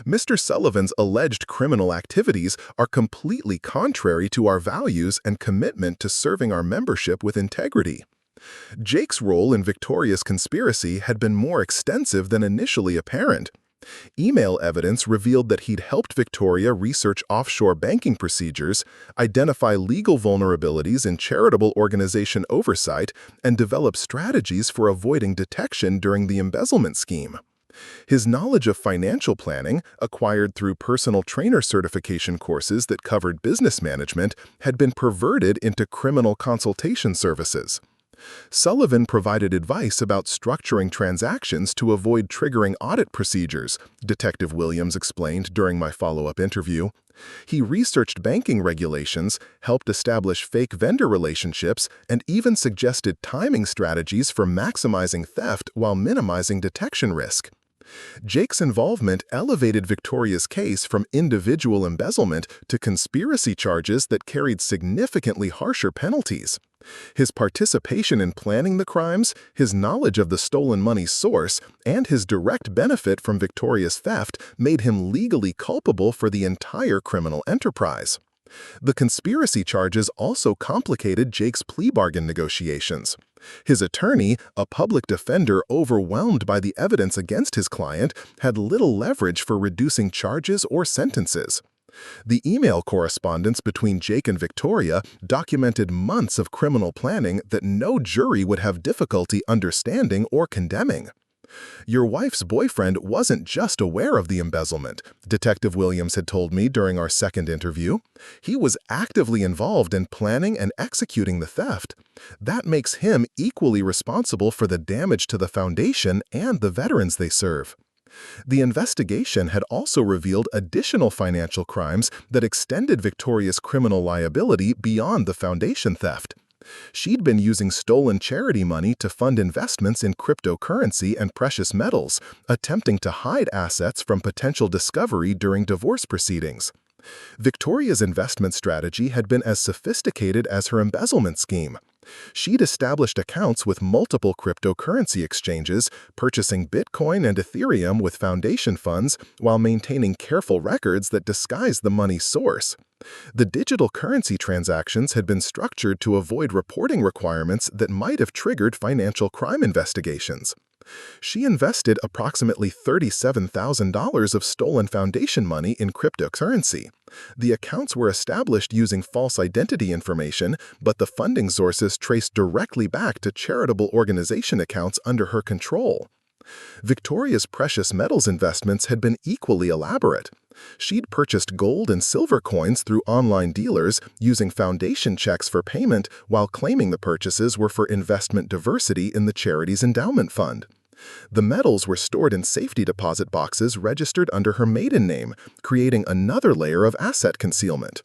Mr. Sullivan's alleged criminal activities are completely contrary to our values and commitment to serving our membership with integrity. Jake's role in Victoria's conspiracy had been more extensive than initially apparent. Email evidence revealed that he'd helped Victoria research offshore banking procedures, identify legal vulnerabilities in charitable organization oversight, and develop strategies for avoiding detection during the embezzlement scheme. His knowledge of financial planning, acquired through personal trainer certification courses that covered business management, had been perverted into criminal consultation services. Sullivan provided advice about structuring transactions to avoid triggering audit procedures, Detective Williams explained during my follow-up interview. He researched banking regulations, helped establish fake vendor relationships, and even suggested timing strategies for maximizing theft while minimizing detection risk. Jake's involvement elevated Victoria's case from individual embezzlement to conspiracy charges that carried significantly harsher penalties. His participation in planning the crimes, his knowledge of the stolen money's source, and his direct benefit from Victoria's theft made him legally culpable for the entire criminal enterprise. The conspiracy charges also complicated Jake's plea bargain negotiations. His attorney, a public defender overwhelmed by the evidence against his client, had little leverage for reducing charges or sentences. The email correspondence between Jake and Victoria documented months of criminal planning that no jury would have difficulty understanding or condemning. Your wife's boyfriend wasn't just aware of the embezzlement, Detective Williams had told me during our second interview. He was actively involved in planning and executing the theft. That makes him equally responsible for the damage to the foundation and the veterans they serve. The investigation had also revealed additional financial crimes that extended Victoria's criminal liability beyond the foundation theft. She'd been using stolen charity money to fund investments in cryptocurrency and precious metals, attempting to hide assets from potential discovery during divorce proceedings. Victoria's investment strategy had been as sophisticated as her embezzlement scheme. She'd established accounts with multiple cryptocurrency exchanges, purchasing Bitcoin and Ethereum with foundation funds while maintaining careful records that disguised the money's source. The digital currency transactions had been structured to avoid reporting requirements that might have triggered financial crime investigations. She invested approximately $37,000 of stolen foundation money in cryptocurrency. The accounts were established using false identity information, but the funding sources traced directly back to charitable organization accounts under her control. Victoria's precious metals investments had been equally elaborate. She'd purchased gold and silver coins through online dealers, using foundation checks for payment while claiming the purchases were for investment diversity in the charity's endowment fund. The metals were stored in safety deposit boxes registered under her maiden name, creating another layer of asset concealment.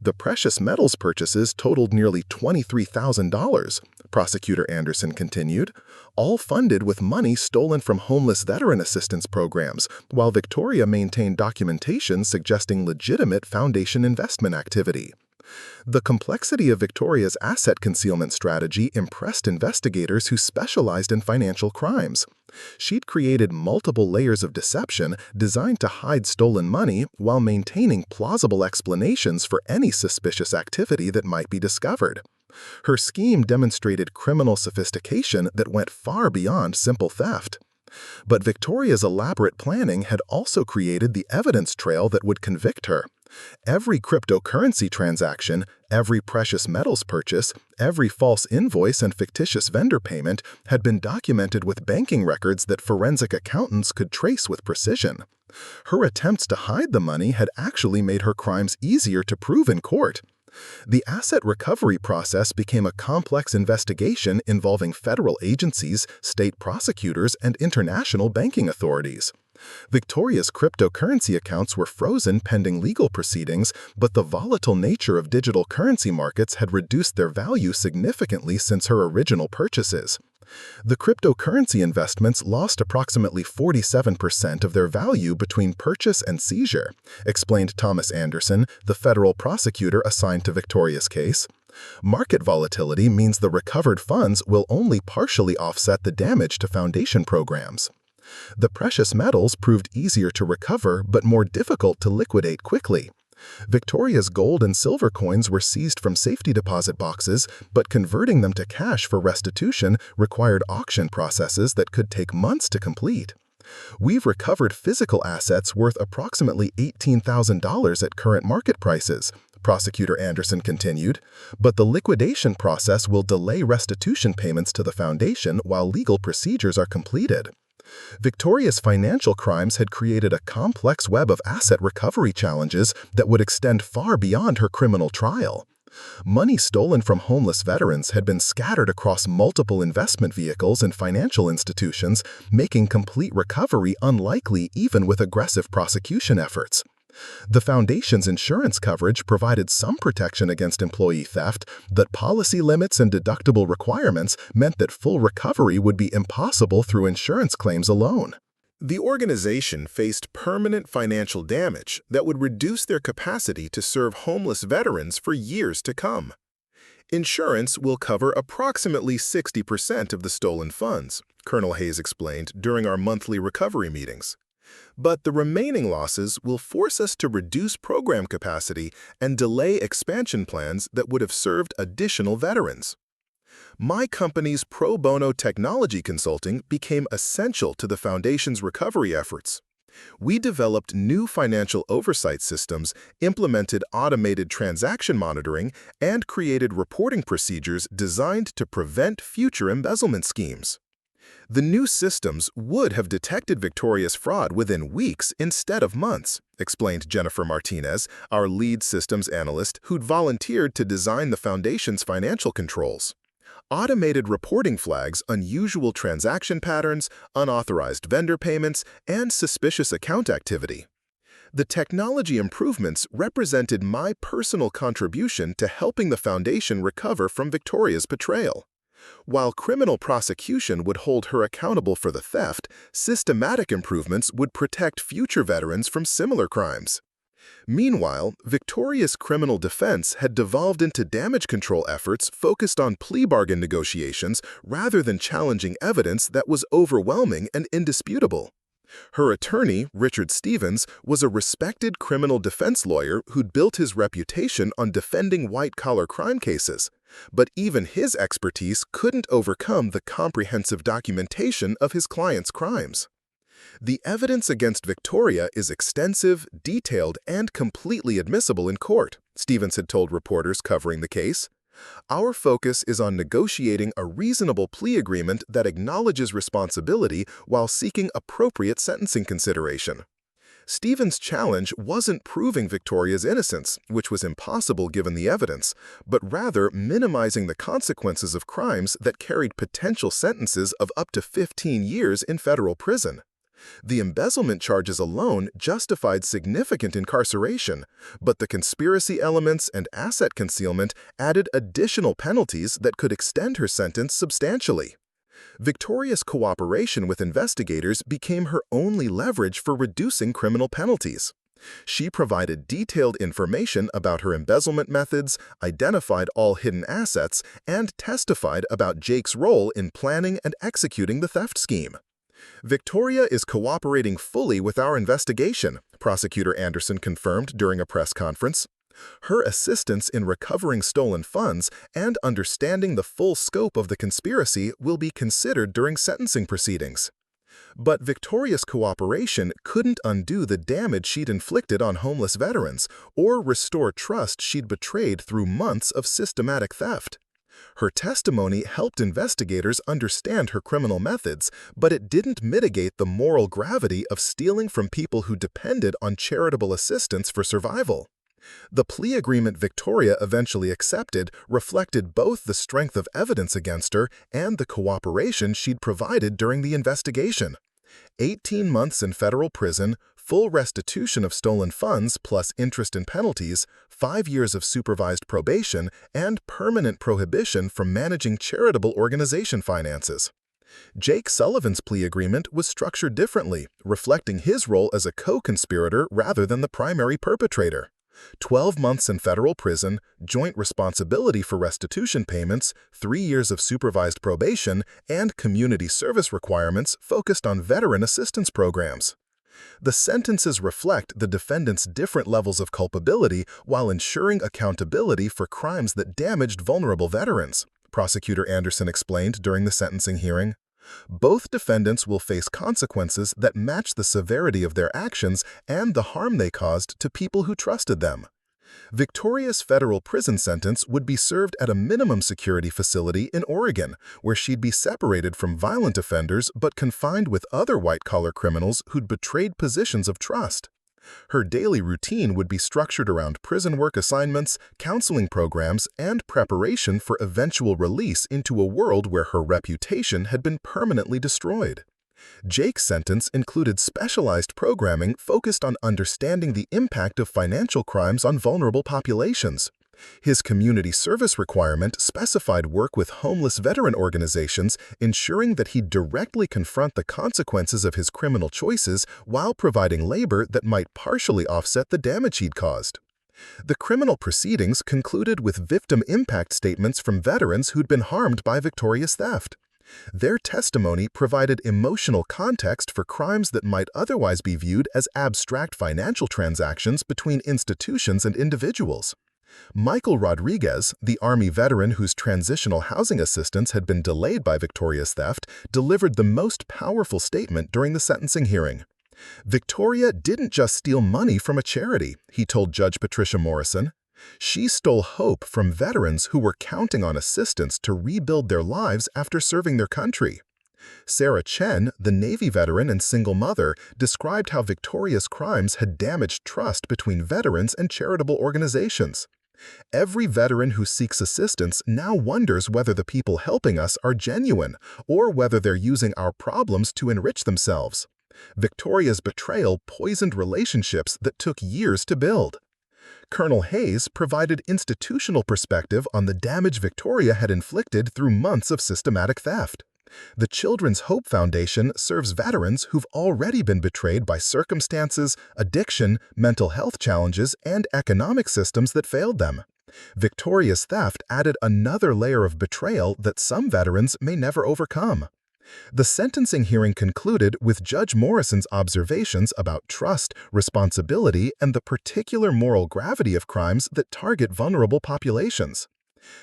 The precious metals purchases totaled nearly $23,000, Prosecutor Anderson continued, all funded with money stolen from homeless veteran assistance programs, while Victoria maintained documentation suggesting legitimate foundation investment activity. The complexity of Victoria's asset concealment strategy impressed investigators who specialized in financial crimes. She'd created multiple layers of deception designed to hide stolen money while maintaining plausible explanations for any suspicious activity that might be discovered. Her scheme demonstrated criminal sophistication that went far beyond simple theft. But Victoria's elaborate planning had also created the evidence trail that would convict her. Every cryptocurrency transaction, every precious metals purchase, every false invoice and fictitious vendor payment had been documented with banking records that forensic accountants could trace with precision. Her attempts to hide the money had actually made her crimes easier to prove in court. The asset recovery process became a complex investigation involving federal agencies, state prosecutors, and international banking authorities. Victoria's cryptocurrency accounts were frozen pending legal proceedings, but the volatile nature of digital currency markets had reduced their value significantly since her original purchases. The cryptocurrency investments lost approximately 47% of their value between purchase and seizure, explained Thomas Anderson, the federal prosecutor assigned to Victoria's case. Market volatility means the recovered funds will only partially offset the damage to foundation programs. The precious metals proved easier to recover but more difficult to liquidate quickly. Victoria's gold and silver coins were seized from safety deposit boxes, but converting them to cash for restitution required auction processes that could take months to complete. We've recovered physical assets worth approximately $18,000 at current market prices, Prosecutor Anderson continued, but the liquidation process will delay restitution payments to the foundation while legal procedures are completed. Victoria's financial crimes had created a complex web of asset recovery challenges that would extend far beyond her criminal trial. Money stolen from homeless veterans had been scattered across multiple investment vehicles and financial institutions, making complete recovery unlikely even with aggressive prosecution efforts. The foundation's insurance coverage provided some protection against employee theft, but policy limits and deductible requirements meant that full recovery would be impossible through insurance claims alone. The organization faced permanent financial damage that would reduce their capacity to serve homeless veterans for years to come. Insurance will cover approximately 60% of the stolen funds, Colonel Hayes explained during our monthly recovery meetings. But the remaining losses will force us to reduce program capacity and delay expansion plans that would have served additional veterans. My company's pro bono technology consulting became essential to the Foundation's recovery efforts. We developed new financial oversight systems, implemented automated transaction monitoring, and created reporting procedures designed to prevent future embezzlement schemes. The new systems would have detected Victoria's fraud within weeks instead of months, explained Jennifer Martinez, our lead systems analyst who'd volunteered to design the foundation's financial controls. Automated reporting flags unusual transaction patterns, unauthorized vendor payments, and suspicious account activity. The technology improvements represented my personal contribution to helping the foundation recover from Victoria's betrayal. While criminal prosecution would hold her accountable for the theft, systematic improvements would protect future veterans from similar crimes. Meanwhile, Victoria's criminal defense had devolved into damage control efforts focused on plea bargain negotiations rather than challenging evidence that was overwhelming and indisputable. Her attorney, Richard Stevens, was a respected criminal defense lawyer who'd built his reputation on defending white-collar crime cases. But even his expertise couldn't overcome the comprehensive documentation of his client's crimes. The evidence against Victoria is extensive, detailed, and completely admissible in court, Stevens had told reporters covering the case. Our focus is on negotiating a reasonable plea agreement that acknowledges responsibility while seeking appropriate sentencing consideration. Stevens' challenge wasn't proving Victoria's innocence, which was impossible given the evidence, but rather minimizing the consequences of crimes that carried potential sentences of up to 15 years in federal prison. The embezzlement charges alone justified significant incarceration, but the conspiracy elements and asset concealment added additional penalties that could extend her sentence substantially. Victoria's cooperation with investigators became her only leverage for reducing criminal penalties. She provided detailed information about her embezzlement methods, identified all hidden assets, and testified about Jake's role in planning and executing the theft scheme. Victoria is cooperating fully with our investigation, Prosecutor Anderson confirmed during a press conference. Her assistance in recovering stolen funds and understanding the full scope of the conspiracy will be considered during sentencing proceedings. But Victoria's cooperation couldn't undo the damage she'd inflicted on homeless veterans or restore trust she'd betrayed through months of systematic theft. Her testimony helped investigators understand her criminal methods, but it didn't mitigate the moral gravity of stealing from people who depended on charitable assistance for survival. The plea agreement Victoria eventually accepted reflected both the strength of evidence against her and the cooperation she'd provided during the investigation. 18 months in federal prison, full restitution of stolen funds plus interest and penalties, 5 years of supervised probation, and permanent prohibition from managing charitable organization finances. Jake Sullivan's plea agreement was structured differently, reflecting his role as a co-conspirator rather than the primary perpetrator. 12 months in federal prison, joint responsibility for restitution payments, 3 years of supervised probation, and community service requirements focused on veteran assistance programs. The sentences reflect the defendant's different levels of culpability while ensuring accountability for crimes that damaged vulnerable veterans, Prosecutor Anderson explained during the sentencing hearing. Both defendants will face consequences that match the severity of their actions and the harm they caused to people who trusted them. Victoria's federal prison sentence would be served at a minimum security facility in Oregon, where she'd be separated from violent offenders but confined with other white-collar criminals who'd betrayed positions of trust. Her daily routine would be structured around prison work assignments, counseling programs, and preparation for eventual release into a world where her reputation had been permanently destroyed. Jake's sentence included specialized programming focused on understanding the impact of financial crimes on vulnerable populations. His community service requirement specified work with homeless veteran organizations, ensuring that he'd directly confront the consequences of his criminal choices while providing labor that might partially offset the damage he'd caused. The criminal proceedings concluded with victim impact statements from veterans who'd been harmed by Victoria's theft. Their testimony provided emotional context for crimes that might otherwise be viewed as abstract financial transactions between institutions and individuals. Michael Rodriguez, the Army veteran whose transitional housing assistance had been delayed by Victoria's theft, delivered the most powerful statement during the sentencing hearing. Victoria didn't just steal money from a charity, he told Judge Patricia Morrison. She stole hope from veterans who were counting on assistance to rebuild their lives after serving their country. Sarah Chen, the Navy veteran and single mother, described how Victoria's crimes had damaged trust between veterans and charitable organizations. Every veteran who seeks assistance now wonders whether the people helping us are genuine or whether they're using our problems to enrich themselves. Victoria's betrayal poisoned relationships that took years to build. Colonel Hayes provided institutional perspective on the damage Victoria had inflicted through months of systematic theft. The Children's Hope Foundation serves veterans who've already been betrayed by circumstances, addiction, mental health challenges, and economic systems that failed them. Victoria's theft added another layer of betrayal that some veterans may never overcome. The sentencing hearing concluded with Judge Morrison's observations about trust, responsibility, and the particular moral gravity of crimes that target vulnerable populations.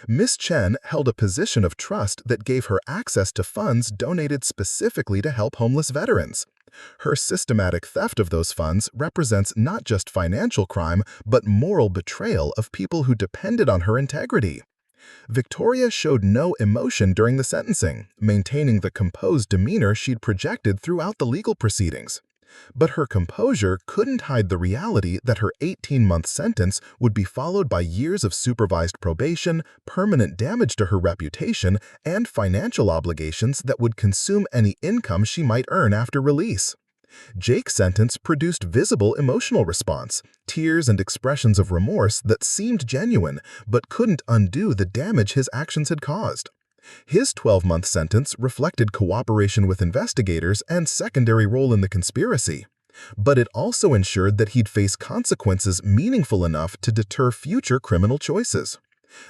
Ms. Chen held a position of trust that gave her access to funds donated specifically to help homeless veterans. Her systematic theft of those funds represents not just financial crime, but moral betrayal of people who depended on her integrity. Victoria showed no emotion during the sentencing, maintaining the composed demeanor she'd projected throughout the legal proceedings. But her composure couldn't hide the reality that her 18-month sentence would be followed by years of supervised probation, permanent damage to her reputation, and financial obligations that would consume any income she might earn after release. Jake's sentence produced visible emotional response, tears and expressions of remorse that seemed genuine but couldn't undo the damage his actions had caused. His 12-month sentence reflected cooperation with investigators and secondary role in the conspiracy. But it also ensured that he'd face consequences meaningful enough to deter future criminal choices.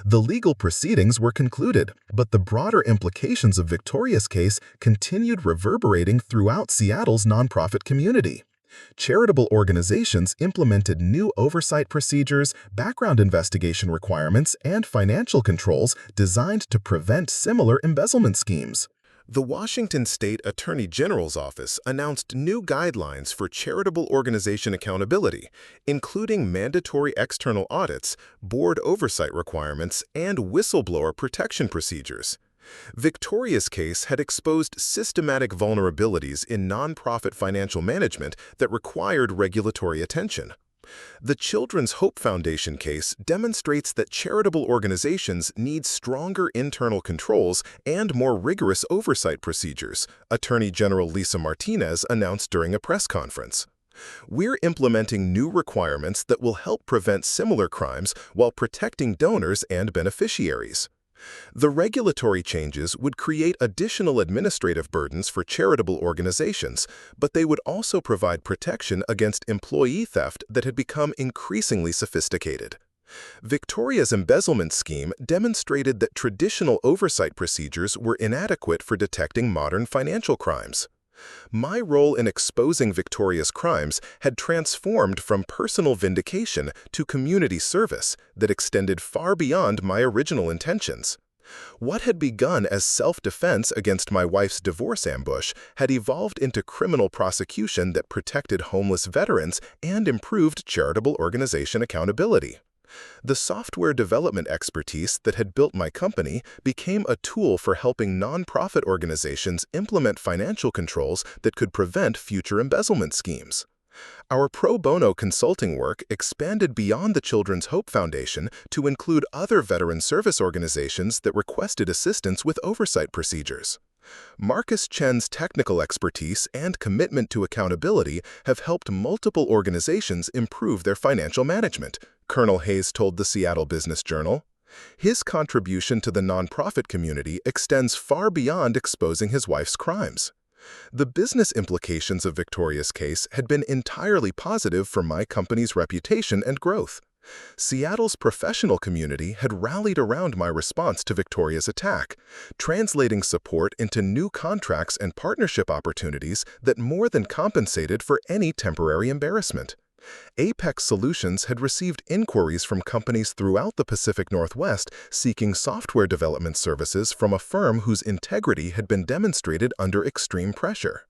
The legal proceedings were concluded, but the broader implications of Victoria's case continued reverberating throughout Seattle's nonprofit community. Charitable organizations implemented new oversight procedures, background investigation requirements, and financial controls designed to prevent similar embezzlement schemes. The Washington State Attorney General's Office announced new guidelines for charitable organization accountability, including mandatory external audits, board oversight requirements, and whistleblower protection procedures. Victoria's case had exposed systematic vulnerabilities in nonprofit financial management that required regulatory attention. The Children's Hope Foundation case demonstrates that charitable organizations need stronger internal controls and more rigorous oversight procedures, Attorney General Rachel Martinez announced during a press conference. We're implementing new requirements that will help prevent similar crimes while protecting donors and beneficiaries. The regulatory changes would create additional administrative burdens for charitable organizations, but they would also provide protection against employee theft that had become increasingly sophisticated. Victoria's embezzlement scheme demonstrated that traditional oversight procedures were inadequate for detecting modern financial crimes. My role in exposing Victoria's crimes had transformed from personal vindication to community service that extended far beyond my original intentions. What had begun as self-defense against my wife's divorce ambush had evolved into criminal prosecution that protected homeless veterans and improved charitable organization accountability. The software development expertise that had built my company became a tool for helping nonprofit organizations implement financial controls that could prevent future embezzlement schemes. Our pro bono consulting work expanded beyond the Children's Hope Foundation to include other veteran service organizations that requested assistance with oversight procedures. Marcus Chen's technical expertise and commitment to accountability have helped multiple organizations improve their financial management, Colonel Hayes told the Seattle Business Journal. His contribution to the nonprofit community extends far beyond exposing his wife's crimes. The business implications of Victoria's case had been entirely positive for my company's reputation and growth. Seattle's professional community had rallied around my response to Victoria's attack, translating support into new contracts and partnership opportunities that more than compensated for any temporary embarrassment. Apex Solutions had received inquiries from companies throughout the Pacific Northwest seeking software development services from a firm whose integrity had been demonstrated under extreme pressure.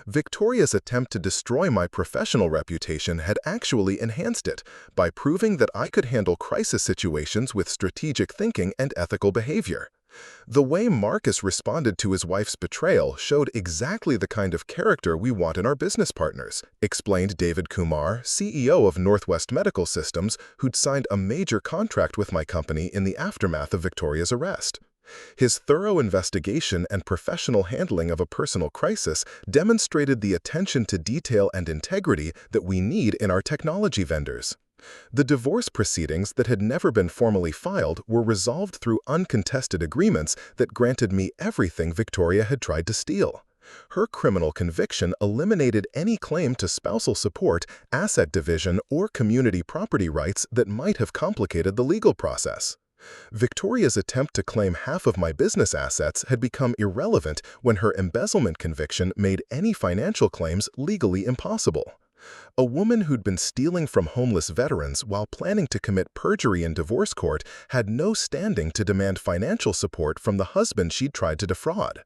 Victoria's attempt to destroy my professional reputation had actually enhanced it by proving that I could handle crisis situations with strategic thinking and ethical behavior. The way Marcus responded to his wife's betrayal showed exactly the kind of character we want in our business partners, explained David Kumar, CEO of Northwest Medical Systems, who'd signed a major contract with my company in the aftermath of Victoria's arrest. His thorough investigation and professional handling of a personal crisis demonstrated the attention to detail and integrity that we need in our technology vendors. The divorce proceedings that had never been formally filed were resolved through uncontested agreements that granted me everything Victoria had tried to steal. Her criminal conviction eliminated any claim to spousal support, asset division, or community property rights that might have complicated the legal process. Victoria's attempt to claim half of my business assets had become irrelevant when her embezzlement conviction made any financial claims legally impossible. A woman who'd been stealing from homeless veterans while planning to commit perjury in divorce court had no standing to demand financial support from the husband she'd tried to defraud.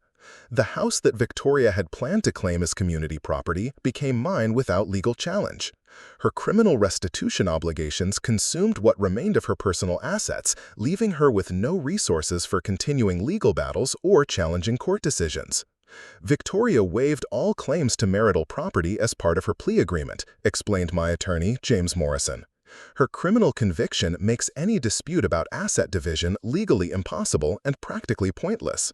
The house that Victoria had planned to claim as community property became mine without legal challenge. Her criminal restitution obligations consumed what remained of her personal assets, leaving her with no resources for continuing legal battles or challenging court decisions. Victoria waived all claims to marital property as part of her plea agreement, explained my attorney, James Morrison. Her criminal conviction makes any dispute about asset division legally impossible and practically pointless.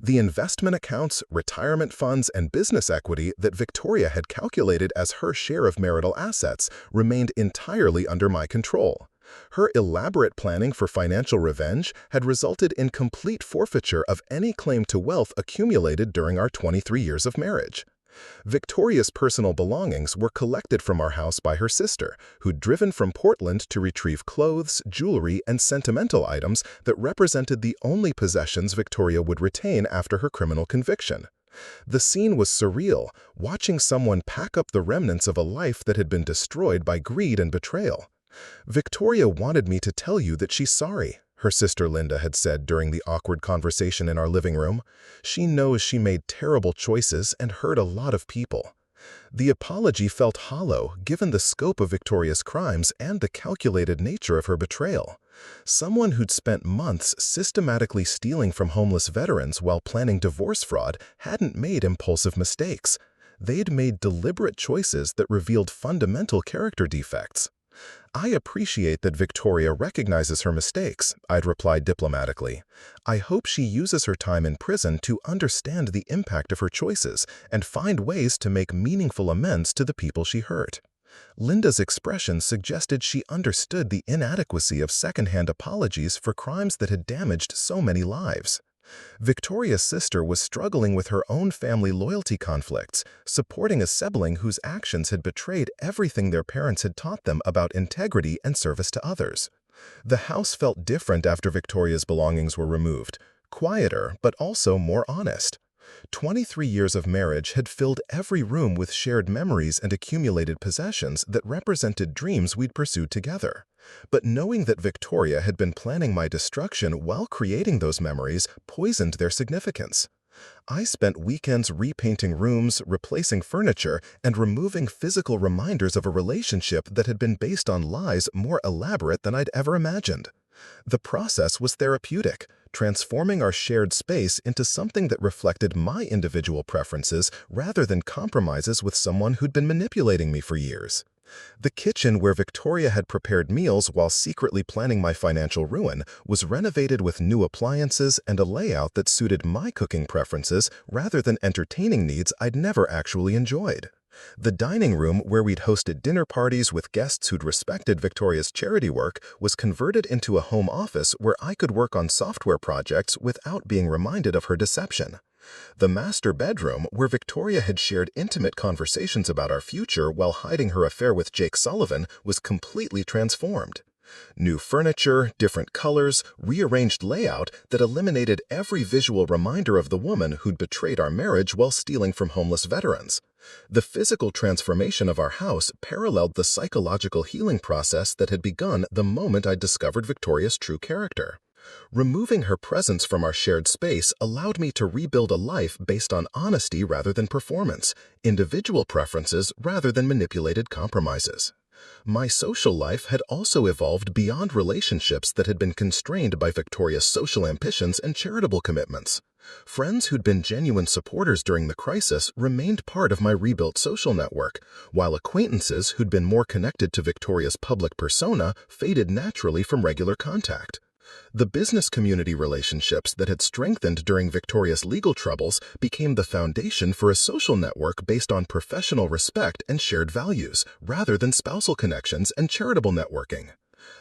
The investment accounts, retirement funds, and business equity that Victoria had calculated as her share of marital assets remained entirely under my control. Her elaborate planning for financial revenge had resulted in complete forfeiture of any claim to wealth accumulated during our 23 years of marriage. Victoria's personal belongings were collected from our house by her sister, who'd driven from Portland to retrieve clothes, jewelry, and sentimental items that represented the only possessions Victoria would retain after her criminal conviction. The scene was surreal, watching someone pack up the remnants of a life that had been destroyed by greed and betrayal. "Victoria wanted me to tell you that she's sorry," her sister Linda had said during the awkward conversation in our living room. "She knows she made terrible choices and hurt a lot of people." The apology felt hollow, given the scope of Victoria's crimes and the calculated nature of her betrayal. Someone who'd spent months systematically stealing from homeless veterans while planning divorce fraud hadn't made impulsive mistakes. They'd made deliberate choices that revealed fundamental character defects. "I appreciate that Victoria recognizes her mistakes," I'd replied diplomatically. "I hope she uses her time in prison to understand the impact of her choices and find ways to make meaningful amends to the people she hurt." Linda's expression suggested she understood the inadequacy of secondhand apologies for crimes that had damaged so many lives. Victoria's sister was struggling with her own family loyalty conflicts, supporting a sibling whose actions had betrayed everything their parents had taught them about integrity and service to others. The house felt different after Victoria's belongings were removed, quieter but also more honest. 23 years of marriage had filled every room with shared memories and accumulated possessions that represented dreams we'd pursued together. But knowing that Victoria had been planning my destruction while creating those memories poisoned their significance. I spent weekends repainting rooms, replacing furniture, and removing physical reminders of a relationship that had been based on lies more elaborate than I'd ever imagined. The process was therapeutic, transforming our shared space into something that reflected my individual preferences rather than compromises with someone who'd been manipulating me for years. The kitchen where Victoria had prepared meals while secretly planning my financial ruin was renovated with new appliances and a layout that suited my cooking preferences rather than entertaining needs I'd never actually enjoyed. The dining room where we'd hosted dinner parties with guests who'd respected Victoria's charity work was converted into a home office where I could work on software projects without being reminded of her deception. The master bedroom, where Victoria had shared intimate conversations about our future while hiding her affair with Jake Sullivan, was completely transformed. New furniture, different colors, rearranged layout that eliminated every visual reminder of the woman who'd betrayed our marriage while stealing from homeless veterans. The physical transformation of our house paralleled the psychological healing process that had begun the moment I discovered Victoria's true character. Removing her presence from our shared space allowed me to rebuild a life based on honesty rather than performance, individual preferences rather than manipulated compromises. My social life had also evolved beyond relationships that had been constrained by Victoria's social ambitions and charitable commitments. Friends who'd been genuine supporters during the crisis remained part of my rebuilt social network, while acquaintances who'd been more connected to Victoria's public persona faded naturally from regular contact. The business community relationships that had strengthened during Victoria's legal troubles became the foundation for a social network based on professional respect and shared values, rather than spousal connections and charitable networking.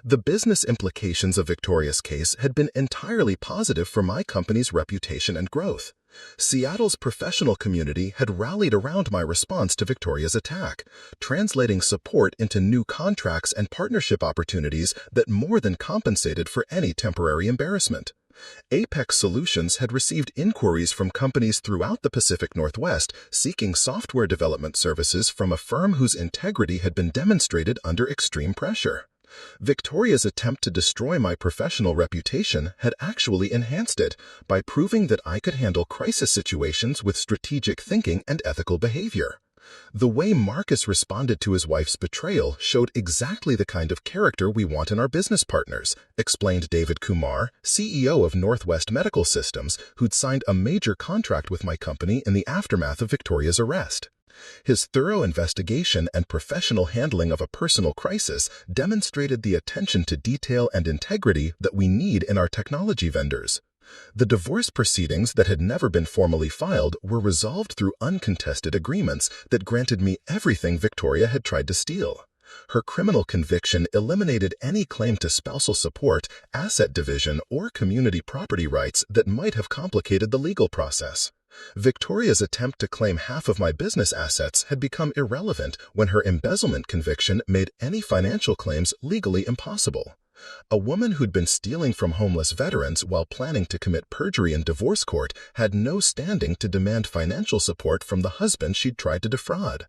The business implications of Victoria's case had been entirely positive for my company's reputation and growth. Seattle's professional community had rallied around my response to Victoria's attack, translating support into new contracts and partnership opportunities that more than compensated for any temporary embarrassment. Apex Solutions had received inquiries from companies throughout the Pacific Northwest seeking software development services from a firm whose integrity had been demonstrated under extreme pressure. Victoria's attempt to destroy my professional reputation had actually enhanced it by proving that I could handle crisis situations with strategic thinking and ethical behavior. The way Marcus responded to his wife's betrayal showed exactly the kind of character we want in our business partners, explained David Kumar, CEO of Northwest Medical Systems, who'd signed a major contract with my company in the aftermath of Victoria's arrest. His thorough investigation and professional handling of a personal crisis demonstrated the attention to detail and integrity that we need in our technology vendors. The divorce proceedings that had never been formally filed were resolved through uncontested agreements that granted me everything Victoria had tried to steal. Her criminal conviction eliminated any claim to spousal support, asset division, or community property rights that might have complicated the legal process. Victoria's attempt to claim half of my business assets had become irrelevant when her embezzlement conviction made any financial claims legally impossible. A woman who'd been stealing from homeless veterans while planning to commit perjury in divorce court had no standing to demand financial support from the husband she'd tried to defraud.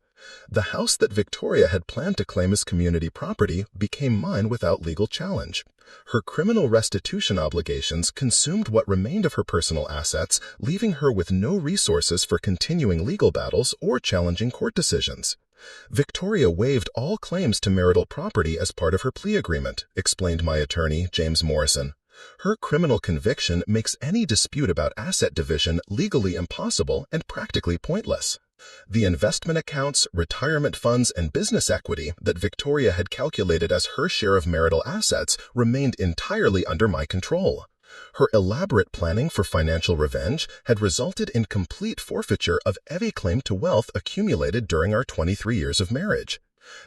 The house that Victoria had planned to claim as community property became mine without legal challenge. Her criminal restitution obligations consumed what remained of her personal assets, leaving her with no resources for continuing legal battles or challenging court decisions. Victoria waived all claims to marital property as part of her plea agreement, explained my attorney, James Morrison. Her criminal conviction makes any dispute about asset division legally impossible and practically pointless. The investment accounts, retirement funds, and business equity that Victoria had calculated as her share of marital assets remained entirely under my control. Her elaborate planning for financial revenge had resulted in complete forfeiture of every claim to wealth accumulated during our 23 years of marriage.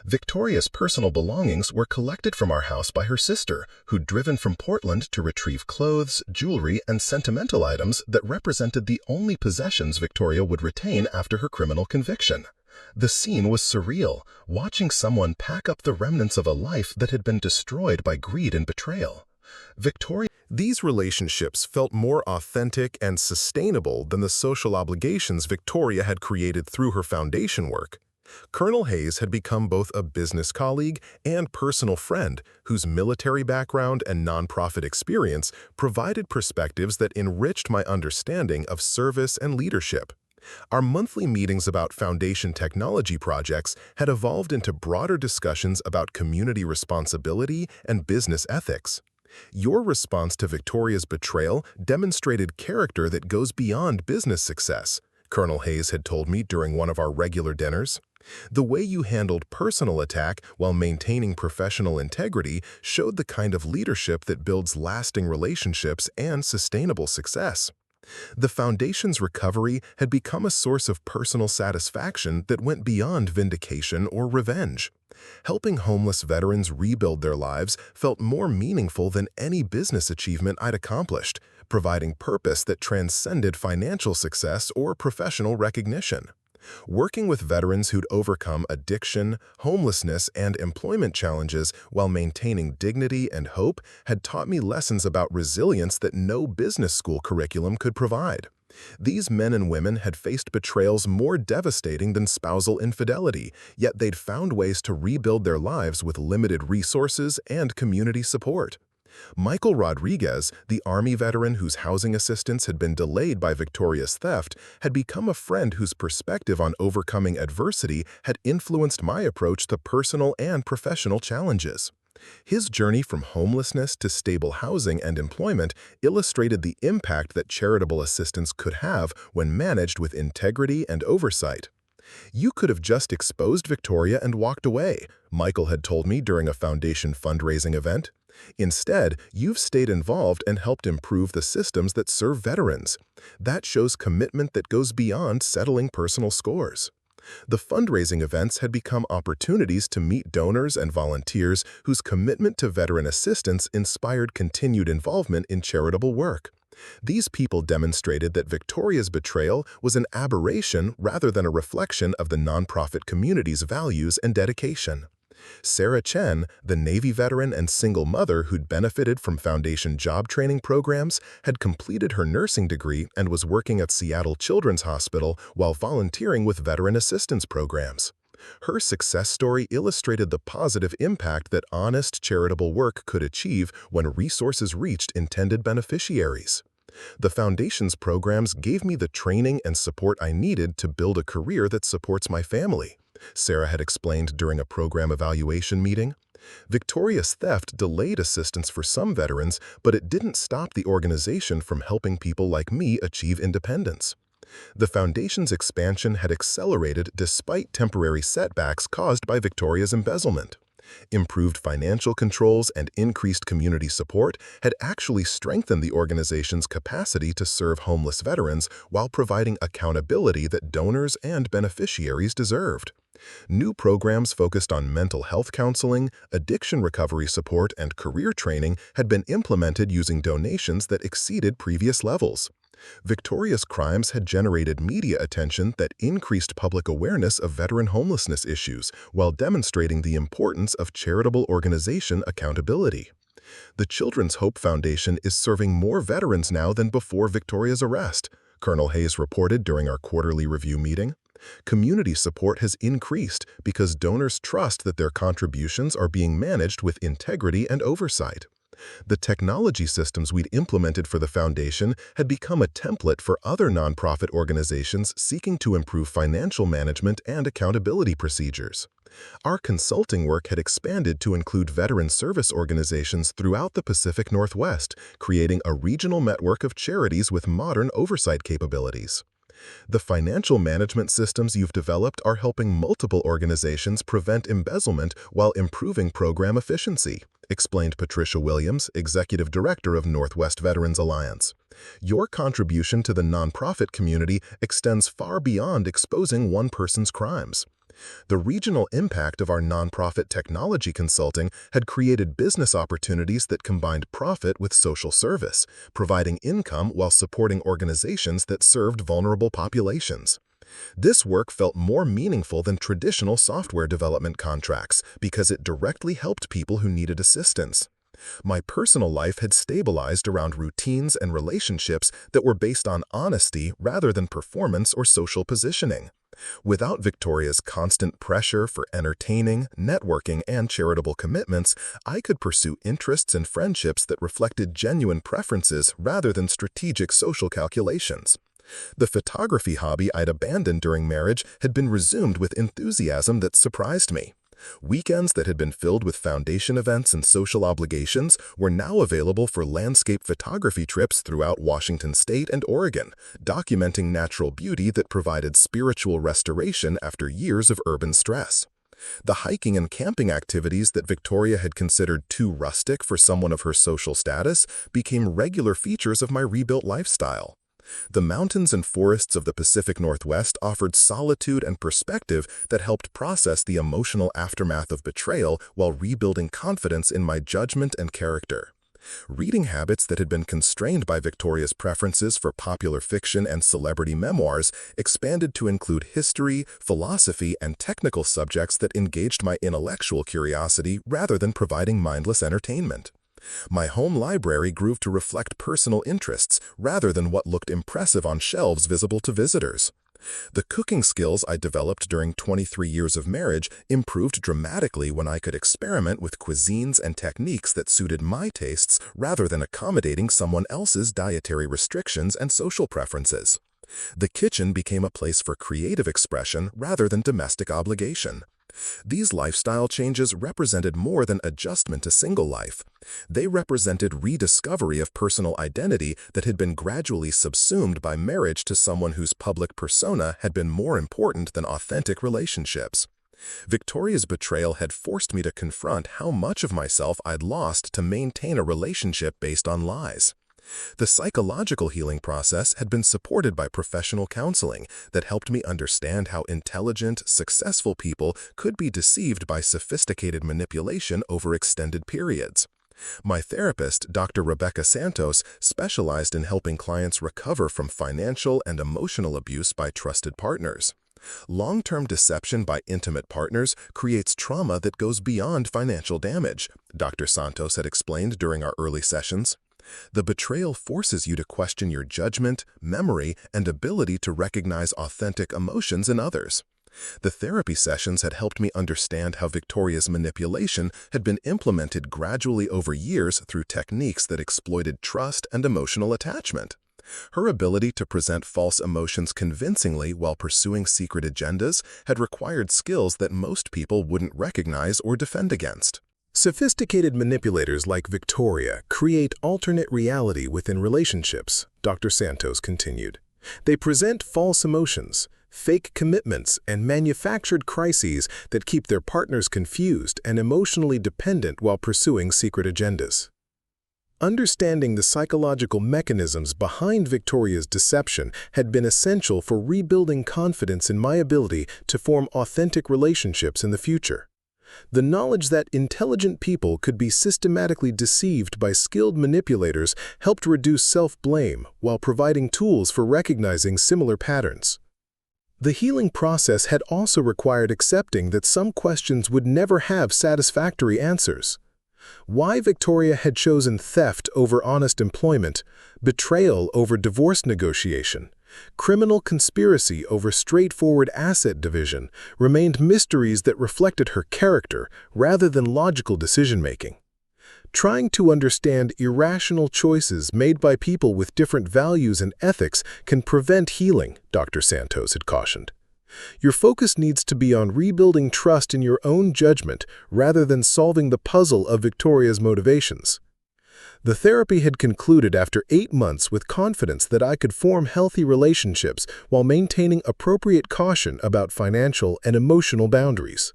Victoria's personal belongings were collected from our house by her sister, who'd driven from Portland to retrieve clothes, jewelry, and sentimental items that represented the only possessions Victoria would retain after her criminal conviction. The scene was surreal, watching someone pack up the remnants of a life that had been destroyed by greed and betrayal. These relationships felt more authentic and sustainable than the social obligations Victoria had created through her foundation work. Colonel Hayes had become both a business colleague and personal friend whose military background and nonprofit experience provided perspectives that enriched my understanding of service and leadership. Our monthly meetings about foundation technology projects had evolved into broader discussions about community responsibility and business ethics. Your response to Victoria's betrayal demonstrated character that goes beyond business success, Colonel Hayes had told me during one of our regular dinners. The way you handled personal attack while maintaining professional integrity showed the kind of leadership that builds lasting relationships and sustainable success. The foundation's recovery had become a source of personal satisfaction that went beyond vindication or revenge. Helping homeless veterans rebuild their lives felt more meaningful than any business achievement I'd accomplished, providing purpose that transcended financial success or professional recognition. Working with veterans who'd overcome addiction, homelessness, and employment challenges while maintaining dignity and hope had taught me lessons about resilience that no business school curriculum could provide. These men and women had faced betrayals more devastating than spousal infidelity, yet they'd found ways to rebuild their lives with limited resources and community support. Michael Rodriguez, the Army veteran whose housing assistance had been delayed by Victoria's theft, had become a friend whose perspective on overcoming adversity had influenced my approach to personal and professional challenges. His journey from homelessness to stable housing and employment illustrated the impact that charitable assistance could have when managed with integrity and oversight. "You could have just exposed Victoria and walked away," Michael had told me during a foundation fundraising event. "Instead, you've stayed involved and helped improve the systems that serve veterans. That shows commitment that goes beyond settling personal scores." The fundraising events had become opportunities to meet donors and volunteers whose commitment to veteran assistance inspired continued involvement in charitable work. These people demonstrated that Victoria's betrayal was an aberration rather than a reflection of the nonprofit community's values and dedication. Sarah Chen, the Navy veteran and single mother who'd benefited from foundation job training programs, had completed her nursing degree and was working at Seattle Children's Hospital while volunteering with veteran assistance programs. Her success story illustrated the positive impact that honest charitable work could achieve when resources reached intended beneficiaries. "The Foundation's programs gave me the training and support I needed to build a career that supports my family," Sarah had explained during a program evaluation meeting. Victoria's theft delayed assistance for some veterans, but it didn't stop the organization from helping people like me achieve independence. The Foundation's expansion had accelerated despite temporary setbacks caused by Victoria's embezzlement. Improved financial controls and increased community support had actually strengthened the organization's capacity to serve homeless veterans while providing accountability that donors and beneficiaries deserved. New programs focused on mental health counseling, addiction recovery support, and career training had been implemented using donations that exceeded previous levels. Victoria's crimes had generated media attention that increased public awareness of veteran homelessness issues while demonstrating the importance of charitable organization accountability. "The Children's Hope Foundation is serving more veterans now than before Victoria's arrest," Colonel Hayes reported during our quarterly review meeting. "Community support has increased because donors trust that their contributions are being managed with integrity and oversight." The technology systems we'd implemented for the foundation had become a template for other nonprofit organizations seeking to improve financial management and accountability procedures. Our consulting work had expanded to include veteran service organizations throughout the Pacific Northwest, creating a regional network of charities with modern oversight capabilities. "The financial management systems you've developed are helping multiple organizations prevent embezzlement while improving program efficiency," explained Patricia Williams, Executive Director of Northwest Veterans Alliance. "Your contribution to the nonprofit community extends far beyond exposing one person's crimes." The regional impact of our nonprofit technology consulting had created business opportunities that combined profit with social service, providing income while supporting organizations that served vulnerable populations. This work felt more meaningful than traditional software development contracts because it directly helped people who needed assistance. My personal life had stabilized around routines and relationships that were based on honesty rather than performance or social positioning. Without Victoria's constant pressure for entertaining, networking, and charitable commitments, I could pursue interests and friendships that reflected genuine preferences rather than strategic social calculations. The photography hobby I'd abandoned during marriage had been resumed with enthusiasm that surprised me. Weekends that had been filled with foundation events and social obligations were now available for landscape photography trips throughout Washington State and Oregon, documenting natural beauty that provided spiritual restoration after years of urban stress. The hiking and camping activities that Victoria had considered too rustic for someone of her social status became regular features of my rebuilt lifestyle. The mountains and forests of the Pacific Northwest offered solitude and perspective that helped process the emotional aftermath of betrayal while rebuilding confidence in my judgment and character. Reading habits that had been constrained by Victoria's preferences for popular fiction and celebrity memoirs expanded to include history, philosophy, and technical subjects that engaged my intellectual curiosity rather than providing mindless entertainment. My home library grew to reflect personal interests rather than what looked impressive on shelves visible to visitors. The cooking skills I developed during 23 years of marriage improved dramatically when I could experiment with cuisines and techniques that suited my tastes rather than accommodating someone else's dietary restrictions and social preferences. The kitchen became a place for creative expression rather than domestic obligation. These lifestyle changes represented more than adjustment to single life. They represented rediscovery of personal identity that had been gradually subsumed by marriage to someone whose public persona had been more important than authentic relationships. Victoria's betrayal had forced me to confront how much of myself I'd lost to maintain a relationship based on lies. The psychological healing process had been supported by professional counseling that helped me understand how intelligent, successful people could be deceived by sophisticated manipulation over extended periods. My therapist, Dr. Rebecca Santos, specialized in helping clients recover from financial and emotional abuse by trusted partners. Long-term deception by intimate partners creates trauma that goes beyond financial damage, Dr. Santos had explained during our early sessions. The betrayal forces you to question your judgment, memory, and ability to recognize authentic emotions in others. The therapy sessions had helped me understand how Victoria's manipulation had been implemented gradually over years through techniques that exploited trust and emotional attachment. Her ability to present false emotions convincingly while pursuing secret agendas had required skills that most people wouldn't recognize or defend against. Sophisticated manipulators like Victoria create alternate reality within relationships, Dr. Santos continued. They present false emotions, fake commitments, and manufactured crises that keep their partners confused and emotionally dependent while pursuing secret agendas. Understanding the psychological mechanisms behind Victoria's deception had been essential for rebuilding confidence in my ability to form authentic relationships in the future. The knowledge that intelligent people could be systematically deceived by skilled manipulators helped reduce self-blame while providing tools for recognizing similar patterns. The healing process had also required accepting that some questions would never have satisfactory answers. Why Victoria had chosen theft over honest employment, betrayal over divorce negotiation, criminal conspiracy over straightforward asset division remained mysteries that reflected her character rather than logical decision-making. Trying to understand irrational choices made by people with different values and ethics can prevent healing, Dr. Santos had cautioned. Your focus needs to be on rebuilding trust in your own judgment rather than solving the puzzle of Victoria's motivations. The therapy had concluded after 8 months with confidence that I could form healthy relationships while maintaining appropriate caution about financial and emotional boundaries.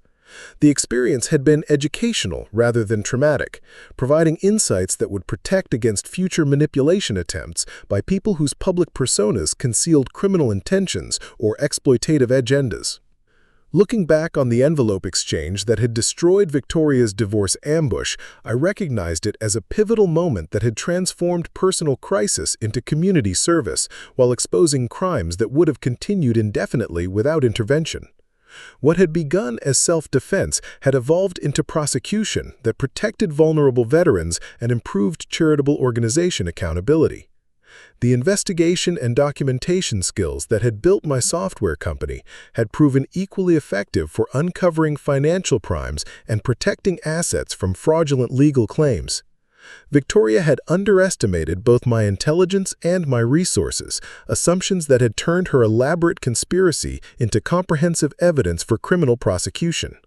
The experience had been educational rather than traumatic, providing insights that would protect against future manipulation attempts by people whose public personas concealed criminal intentions or exploitative agendas. Looking back on the envelope exchange that had destroyed Victoria's divorce ambush, I recognized it as a pivotal moment that had transformed personal crisis into community service while exposing crimes that would have continued indefinitely without intervention. What had begun as self-defense had evolved into prosecution that protected vulnerable veterans and improved charitable organization accountability. The investigation and documentation skills that had built my software company had proven equally effective for uncovering financial crimes and protecting assets from fraudulent legal claims. Victoria had underestimated both my intelligence and my resources, assumptions that had turned her elaborate conspiracy into comprehensive evidence for criminal prosecution.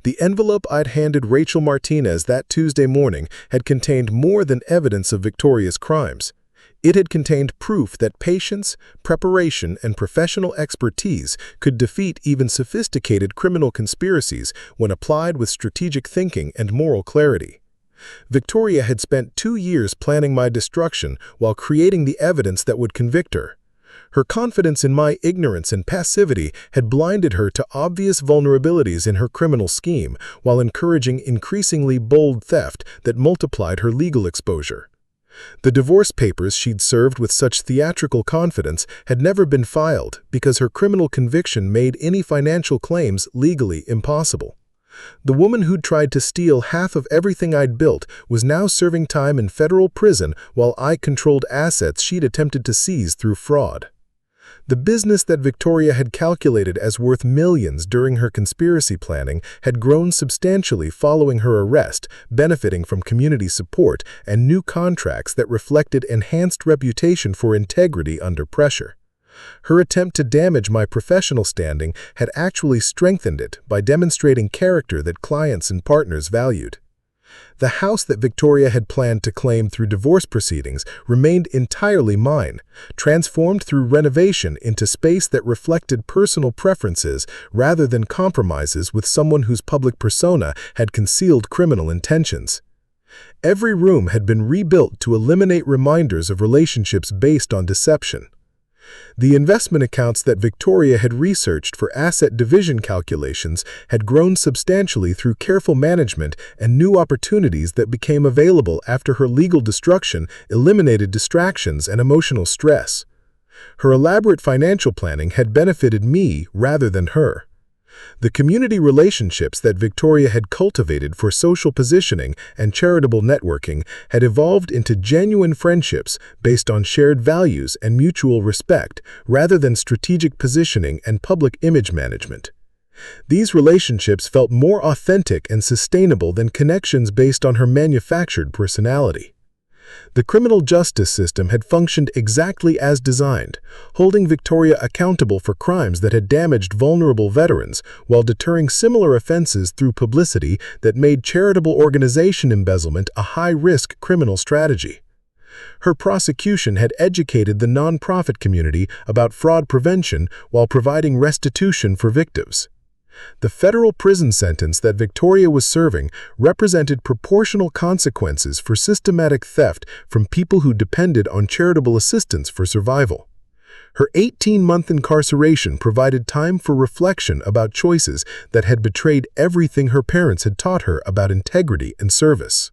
The envelope I'd handed Rachel Martinez that Tuesday morning had contained more than evidence of Victoria's crimes. It had contained proof that patience, preparation, and professional expertise could defeat even sophisticated criminal conspiracies when applied with strategic thinking and moral clarity. Victoria had spent 2 years planning my destruction while creating the evidence that would convict her. Her confidence in my ignorance and passivity had blinded her to obvious vulnerabilities in her criminal scheme while encouraging increasingly bold theft that multiplied her legal exposure. The divorce papers she'd served with such theatrical confidence had never been filed because her criminal conviction made any financial claims legally impossible. The woman who'd tried to steal half of everything I'd built was now serving time in federal prison while I controlled assets she'd attempted to seize through fraud. The business that Victoria had calculated as worth millions during her conspiracy planning had grown substantially following her arrest, benefiting from community support and new contracts that reflected enhanced reputation for integrity under pressure. Her attempt to damage my professional standing had actually strengthened it by demonstrating character that clients and partners valued. The house that Victoria had planned to claim through divorce proceedings remained entirely mine, transformed through renovation into space that reflected personal preferences rather than compromises with someone whose public persona had concealed criminal intentions. Every room had been rebuilt to eliminate reminders of relationships based on deception. The investment accounts that Victoria had researched for asset division calculations had grown substantially through careful management, and new opportunities that became available after her legal destruction eliminated distractions and emotional stress. Her elaborate financial planning had benefited me rather than her. The community relationships that Victoria had cultivated for social positioning and charitable networking had evolved into genuine friendships based on shared values and mutual respect, rather than strategic positioning and public image management. These relationships felt more authentic and sustainable than connections based on her manufactured personality. The criminal justice system had functioned exactly as designed, holding Victoria accountable for crimes that had damaged vulnerable veterans while deterring similar offenses through publicity that made charitable organization embezzlement a high-risk criminal strategy. Her prosecution had educated the nonprofit community about fraud prevention while providing restitution for victims. The federal prison sentence that Victoria was serving represented proportional consequences for systematic theft from people who depended on charitable assistance for survival. Her 18-month incarceration provided time for reflection about choices that had betrayed everything her parents had taught her about integrity and service.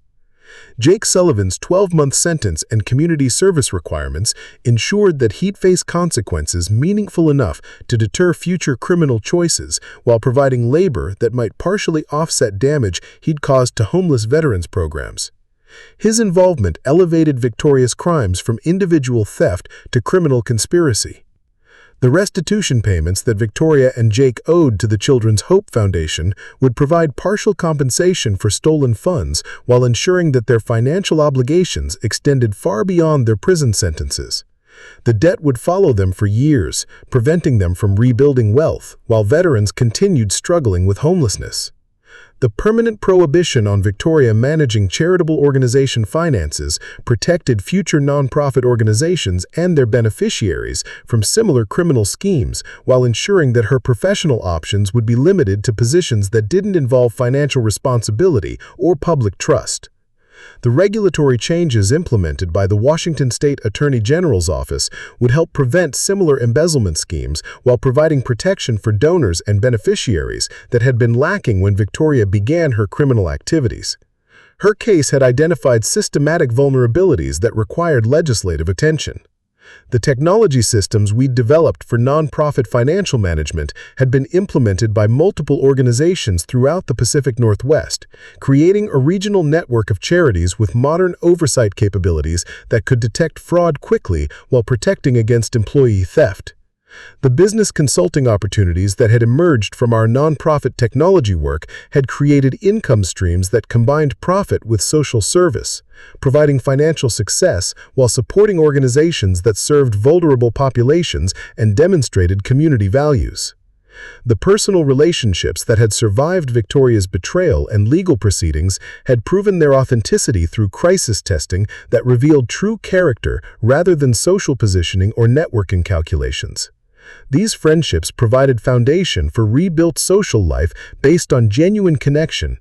Jake Sullivan's 12-month sentence and community service requirements ensured that he'd face consequences meaningful enough to deter future criminal choices while providing labor that might partially offset damage he'd caused to homeless veterans programs. His involvement elevated Victoria's crimes from individual theft to criminal conspiracy. The restitution payments that Victoria and Jake owed to the Children's Hope Foundation would provide partial compensation for stolen funds while ensuring that their financial obligations extended far beyond their prison sentences. The debt would follow them for years, preventing them from rebuilding wealth, while veterans continued struggling with homelessness. The permanent prohibition on Victoria managing charitable organization finances protected future nonprofit organizations and their beneficiaries from similar criminal schemes, while ensuring that her professional options would be limited to positions that didn't involve financial responsibility or public trust. The regulatory changes implemented by the Washington State Attorney General's office would help prevent similar embezzlement schemes while providing protection for donors and beneficiaries that had been lacking when Victoria began her criminal activities. Her case had identified systematic vulnerabilities that required legislative attention. The technology systems we'd developed for nonprofit financial management had been implemented by multiple organizations throughout the Pacific Northwest, creating a regional network of charities with modern oversight capabilities that could detect fraud quickly while protecting against employee theft. The business consulting opportunities that had emerged from our nonprofit technology work had created income streams that combined profit with social service, providing financial success while supporting organizations that served vulnerable populations and demonstrated community values. The personal relationships that had survived Victoria's betrayal and legal proceedings had proven their authenticity through crisis testing that revealed true character rather than social positioning or networking calculations. These friendships provided foundation for rebuilt social life based on genuine connection.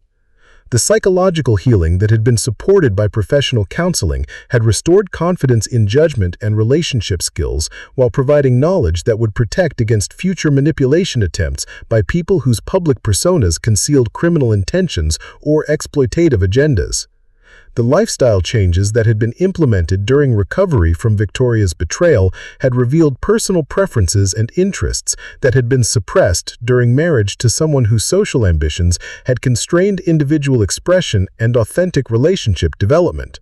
The psychological healing that had been supported by professional counseling had restored confidence in judgment and relationship skills while providing knowledge that would protect against future manipulation attempts by people whose public personas concealed criminal intentions or exploitative agendas. The lifestyle changes that had been implemented during recovery from Victoria's betrayal had revealed personal preferences and interests that had been suppressed during marriage to someone whose social ambitions had constrained individual expression and authentic relationship development.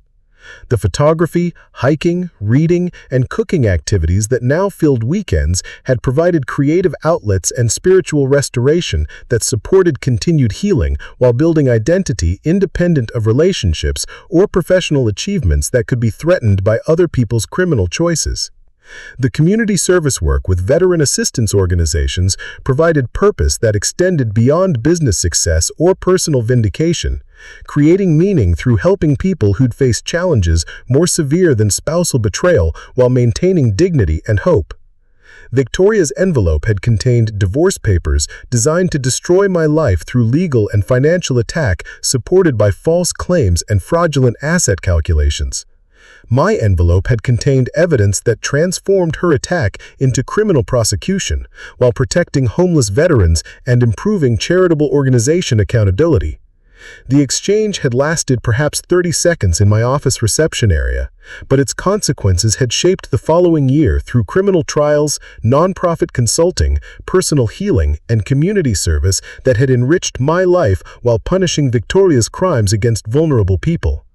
The photography, hiking, reading, and cooking activities that now filled weekends had provided creative outlets and spiritual restoration that supported continued healing while building identity independent of relationships or professional achievements that could be threatened by other people's criminal choices. The community service work with veteran assistance organizations provided purpose that extended beyond business success or personal vindication, creating meaning through helping people who'd faced challenges more severe than spousal betrayal while maintaining dignity and hope. Victoria's envelope had contained divorce papers designed to destroy my life through legal and financial attack supported by false claims and fraudulent asset calculations. My envelope had contained evidence that transformed her attack into criminal prosecution while protecting homeless veterans and improving charitable organization accountability. The exchange had lasted perhaps 30 seconds in my office reception area, but its consequences had shaped the following year through criminal trials, nonprofit consulting, personal healing, and community service that had enriched my life while punishing Victoria's crimes against vulnerable people.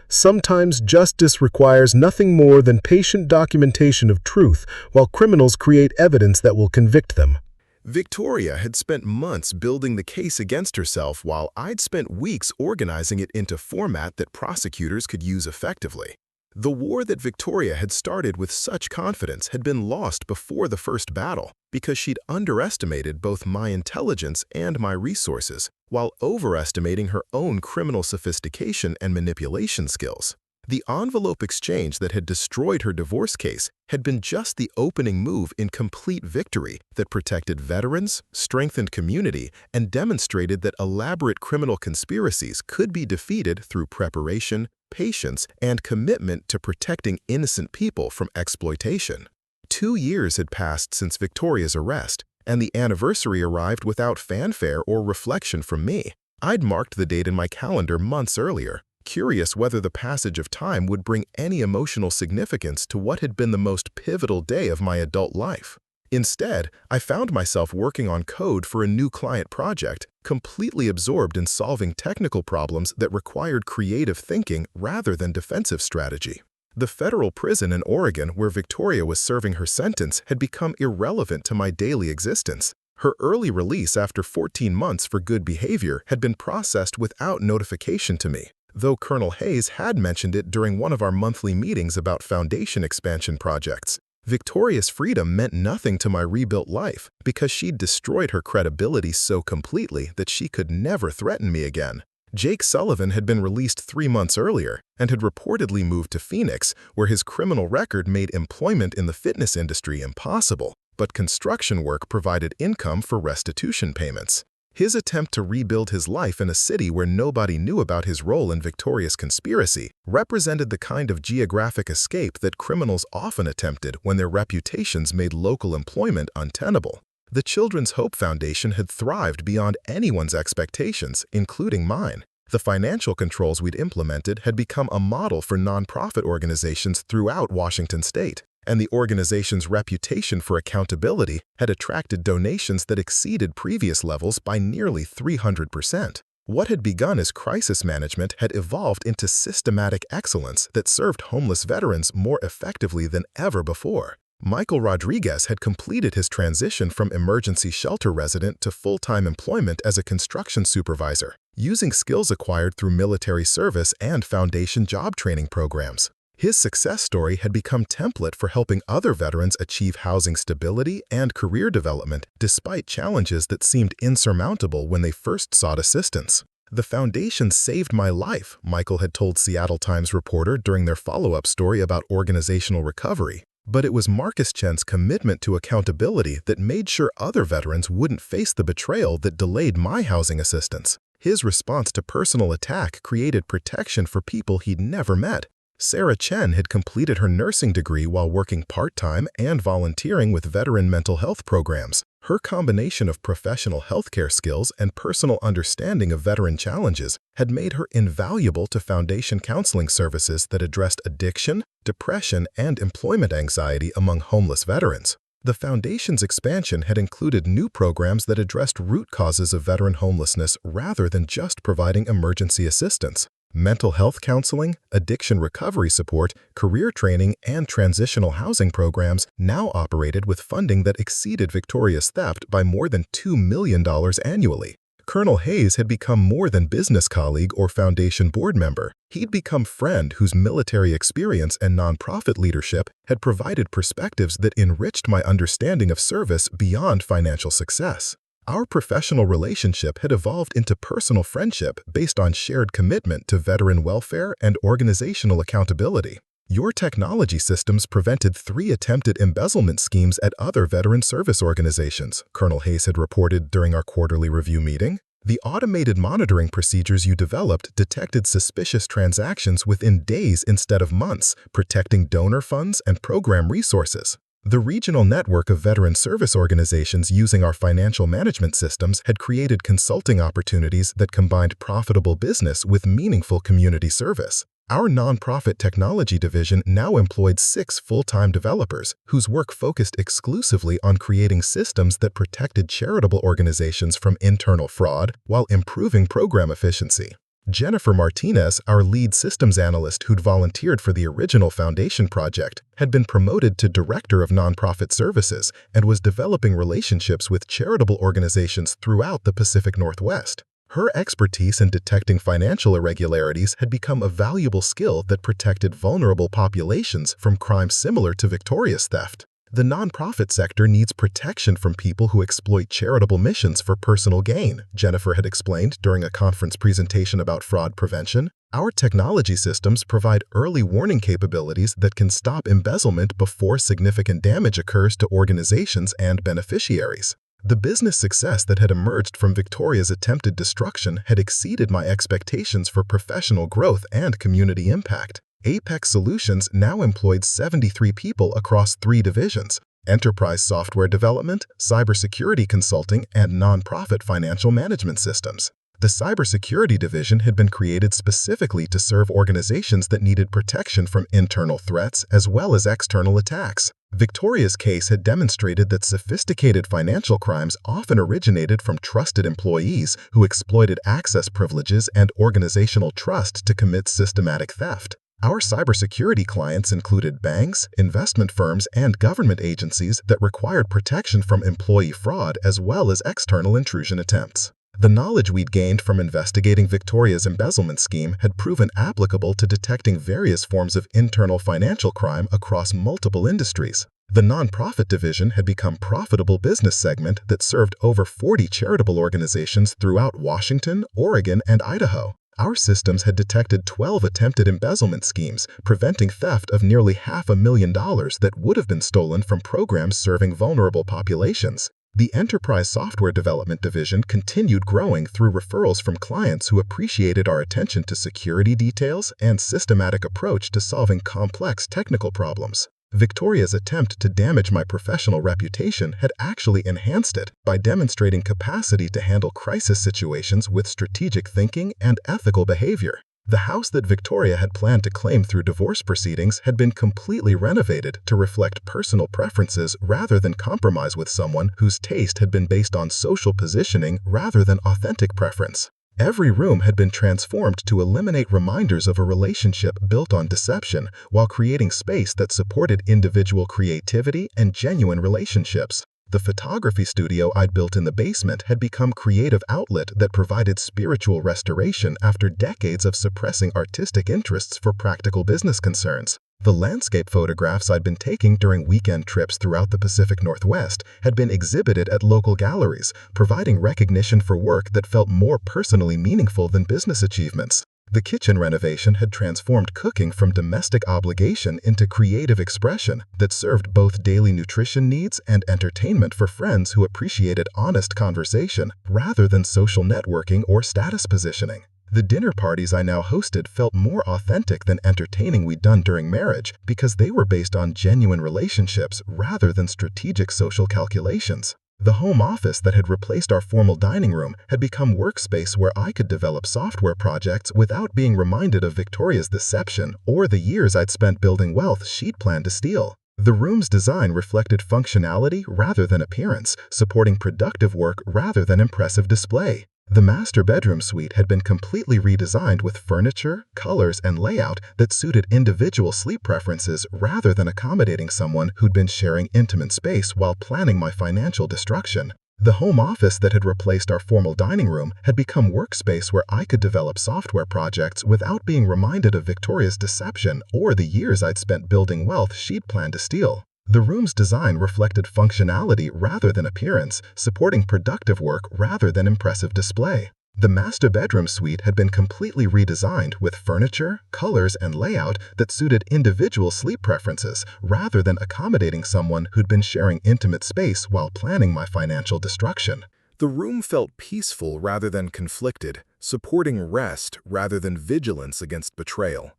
Sometimes justice requires nothing more than patient documentation of truth, while criminals create evidence that will convict them. Victoria had spent months building the case against herself while I'd spent weeks organizing it into format that prosecutors could use effectively. The war that Victoria had started with such confidence had been lost before the first battle because she'd underestimated both my intelligence and my resources, while overestimating her own criminal sophistication and manipulation skills. The envelope exchange that had destroyed her divorce case had been just the opening move in complete victory that protected veterans, strengthened community, and demonstrated that elaborate criminal conspiracies could be defeated through preparation, patience, and commitment to protecting innocent people from exploitation. 2 years had passed since Victoria's arrest, and the anniversary arrived without fanfare or reflection from me. I'd marked the date in my calendar months earlier, curious whether the passage of time would bring any emotional significance to what had been the most pivotal day of my adult life. Instead, I found myself working on code for a new client project, completely absorbed in solving technical problems that required creative thinking rather than defensive strategy. The federal prison in Oregon where Victoria was serving her sentence had become irrelevant to my daily existence. Her early release after 14 months for good behavior had been processed without notification to me, though Colonel Hayes had mentioned it during one of our monthly meetings about foundation expansion projects. Victoria's freedom meant nothing to my rebuilt life because she'd destroyed her credibility so completely that she could never threaten me again. Jake Sullivan had been released 3 months earlier and had reportedly moved to Phoenix, where his criminal record made employment in the fitness industry impossible, but construction work provided income for restitution payments. His attempt to rebuild his life in a city where nobody knew about his role in Victoria's conspiracy represented the kind of geographic escape that criminals often attempted when their reputations made local employment untenable. The Children's Hope Foundation had thrived beyond anyone's expectations, including mine. The financial controls we'd implemented had become a model for nonprofit organizations throughout Washington state, and the organization's reputation for accountability had attracted donations that exceeded previous levels by nearly 300%. What had begun as crisis management had evolved into systematic excellence that served homeless veterans more effectively than ever before. Michael Rodriguez had completed his transition from emergency shelter resident to full-time employment as a construction supervisor, using skills acquired through military service and foundation job training programs. His success story had become template for helping other veterans achieve housing stability and career development despite challenges that seemed insurmountable when they first sought assistance. "The foundation saved my life," Michael had told Seattle Times reporter during their follow-up story about organizational recovery. But it was Marcus Chen's commitment to accountability that made sure other veterans wouldn't face the betrayal that delayed my housing assistance. His response to personal attack created protection for people he'd never met. Sarah Chen had completed her nursing degree while working part-time and volunteering with veteran mental health programs. Her combination of professional healthcare skills and personal understanding of veteran challenges had made her invaluable to foundation counseling services that addressed addiction, depression, and employment anxiety among homeless veterans. The foundation's expansion had included new programs that addressed root causes of veteran homelessness rather than just providing emergency assistance. Mental health counseling, addiction recovery support, career training, and transitional housing programs now operated with funding that exceeded Victoria's theft by more than $2 million annually. Colonel Hayes had become more than business colleague or foundation board member. He'd become friend whose military experience and nonprofit leadership had provided perspectives that enriched my understanding of service beyond financial success. Our professional relationship had evolved into personal friendship based on shared commitment to veteran welfare and organizational accountability. Your technology systems prevented 3 attempted embezzlement schemes at other veteran service organizations, Colonel Hayes had reported during our quarterly review meeting. The automated monitoring procedures you developed detected suspicious transactions within days instead of months, protecting donor funds and program resources. The regional network of veteran service organizations using our financial management systems had created consulting opportunities that combined profitable business with meaningful community service. Our nonprofit technology division now employed 6 full-time developers whose work focused exclusively on creating systems that protected charitable organizations from internal fraud while improving program efficiency. Jennifer Martinez, our lead systems analyst who'd volunteered for the original foundation project, had been promoted to Director of Nonprofit Services and was developing relationships with charitable organizations throughout the Pacific Northwest. Her expertise in detecting financial irregularities had become a valuable skill that protected vulnerable populations from crimes similar to Victoria's theft. The nonprofit sector needs protection from people who exploit charitable missions for personal gain, Jennifer had explained during a conference presentation about fraud prevention. Our technology systems provide early warning capabilities that can stop embezzlement before significant damage occurs to organizations and beneficiaries. The business success that had emerged from Victoria's attempted destruction had exceeded my expectations for professional growth and community impact. Apex Solutions now employed 73 people across 3 divisions: enterprise software development, cybersecurity consulting, and nonprofit financial management systems. The cybersecurity division had been created specifically to serve organizations that needed protection from internal threats as well as external attacks. Victoria's case had demonstrated that sophisticated financial crimes often originated from trusted employees who exploited access privileges and organizational trust to commit systematic theft. Our cybersecurity clients included banks, investment firms, and government agencies that required protection from employee fraud as well as external intrusion attempts. The knowledge we'd gained from investigating Victoria's embezzlement scheme had proven applicable to detecting various forms of internal financial crime across multiple industries. The nonprofit division had become a profitable business segment that served over 40 charitable organizations throughout Washington, Oregon, and Idaho. Our systems had detected 12 attempted embezzlement schemes, preventing theft of nearly $500,000 that would have been stolen from programs serving vulnerable populations. The enterprise software development division continued growing through referrals from clients who appreciated our attention to security details and systematic approach to solving complex technical problems. Victoria's attempt to damage my professional reputation had actually enhanced it by demonstrating capacity to handle crisis situations with strategic thinking and ethical behavior. The house that Victoria had planned to claim through divorce proceedings had been completely renovated to reflect personal preferences rather than compromise with someone whose taste had been based on social positioning rather than authentic preference. Every room had been transformed to eliminate reminders of a relationship built on deception while creating space that supported individual creativity and genuine relationships. The photography studio I'd built in the basement had become a creative outlet that provided spiritual restoration after decades of suppressing artistic interests for practical business concerns. The landscape photographs I'd been taking during weekend trips throughout the Pacific Northwest had been exhibited at local galleries, providing recognition for work that felt more personally meaningful than business achievements. The kitchen renovation had transformed cooking from domestic obligation into creative expression that served both daily nutrition needs and entertainment for friends who appreciated honest conversation rather than social networking or status positioning. The dinner parties I now hosted felt more authentic than entertaining we'd done during marriage because they were based on genuine relationships rather than strategic social calculations. The home office that had replaced our formal dining room had become workspace where I could develop software projects without being reminded of Victoria's deception or the years I'd spent building wealth she'd planned to steal. The room's design reflected functionality rather than appearance, supporting productive work rather than impressive display. The master bedroom suite had been completely redesigned with furniture, colors, and layout that suited individual sleep preferences rather than accommodating someone who'd been sharing intimate space while planning my financial destruction. The home office that had replaced our formal dining room had become workspace where I could develop software projects without being reminded of Victoria's deception or the years I'd spent building wealth she'd planned to steal. The room's design reflected functionality rather than appearance, supporting productive work rather than impressive display. The master bedroom suite had been completely redesigned with furniture, colors, and layout that suited individual sleep preferences rather than accommodating someone who'd been sharing intimate space while planning my financial destruction. The room felt peaceful rather than conflicted, supporting rest rather than vigilance against betrayal.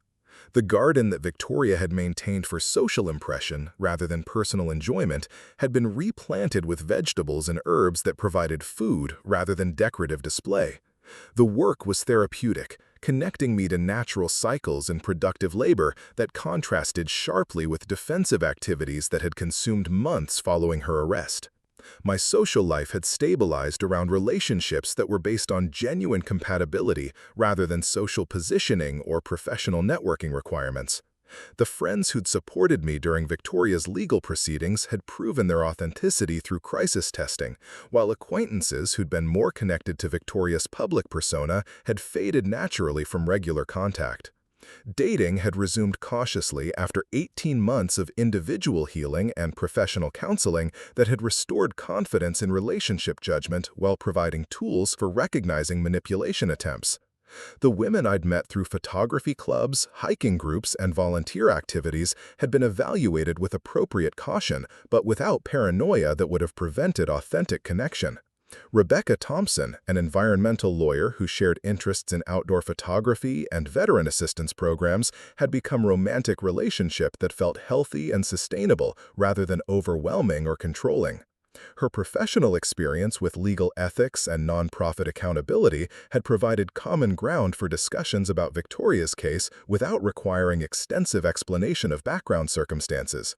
The garden that Victoria had maintained for social impression rather than personal enjoyment had been replanted with vegetables and herbs that provided food rather than decorative display. The work was therapeutic, connecting me to natural cycles and productive labor that contrasted sharply with defensive activities that had consumed months following her arrest. My social life had stabilized around relationships that were based on genuine compatibility rather than social positioning or professional networking requirements. The friends who'd supported me during Victoria's legal proceedings had proven their authenticity through crisis testing, while acquaintances who'd been more connected to Victoria's public persona had faded naturally from regular contact. Dating had resumed cautiously after 18 months of individual healing and professional counseling that had restored confidence in relationship judgment while providing tools for recognizing manipulation attempts. The women I'd met through photography clubs, hiking groups, and volunteer activities had been evaluated with appropriate caution, but without paranoia that would have prevented authentic connection. Rebecca Thompson, an environmental lawyer who shared interests in outdoor photography and veteran assistance programs, had become a romantic relationship that felt healthy and sustainable rather than overwhelming or controlling. Her professional experience with legal ethics and nonprofit accountability had provided common ground for discussions about Victoria's case without requiring extensive explanation of background circumstances.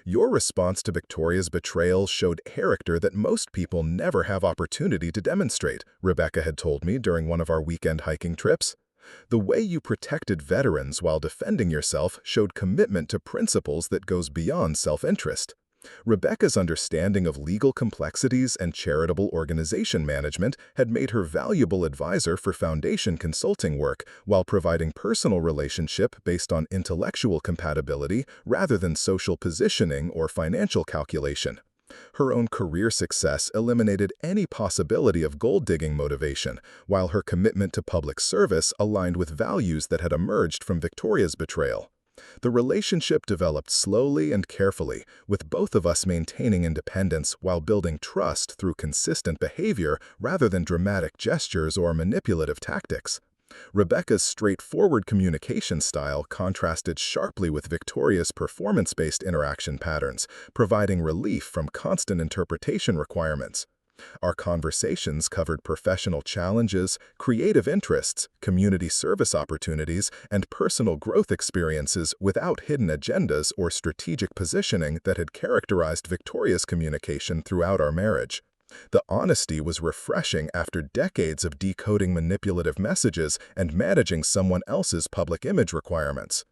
Your response to Victoria's betrayal showed character that most people never have opportunity to demonstrate, Rebecca had told me during one of our weekend hiking trips. The way you protected veterans while defending yourself showed commitment to principles that goes beyond self-interest. Rebecca's understanding of legal complexities and charitable organization management had made her valuable advisor for foundation consulting work while providing personal relationship based on intellectual compatibility rather than social positioning or financial calculation. Her own career success eliminated any possibility of gold-digging motivation, while her commitment to public service aligned with values that had emerged from Victoria's betrayal. The relationship developed slowly and carefully, with both of us maintaining independence while building trust through consistent behavior rather than dramatic gestures or manipulative tactics. Rebecca's straightforward communication style contrasted sharply with Victoria's performance-based interaction patterns, providing relief from constant interpretation requirements. Our conversations covered professional challenges, creative interests, community service opportunities, and personal growth experiences without hidden agendas or strategic positioning that had characterized Victoria's communication throughout our marriage. The honesty was refreshing after decades of decoding manipulative messages and managing someone else's public image requirements.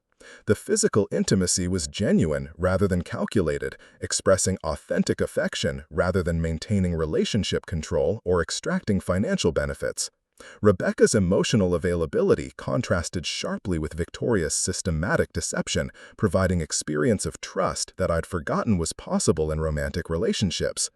The physical intimacy was genuine rather than calculated, expressing authentic affection rather than maintaining relationship control or extracting financial benefits. Rebecca's emotional availability contrasted sharply with Victoria's systematic deception, providing experience of trust that I'd forgotten was possible in romantic relationships.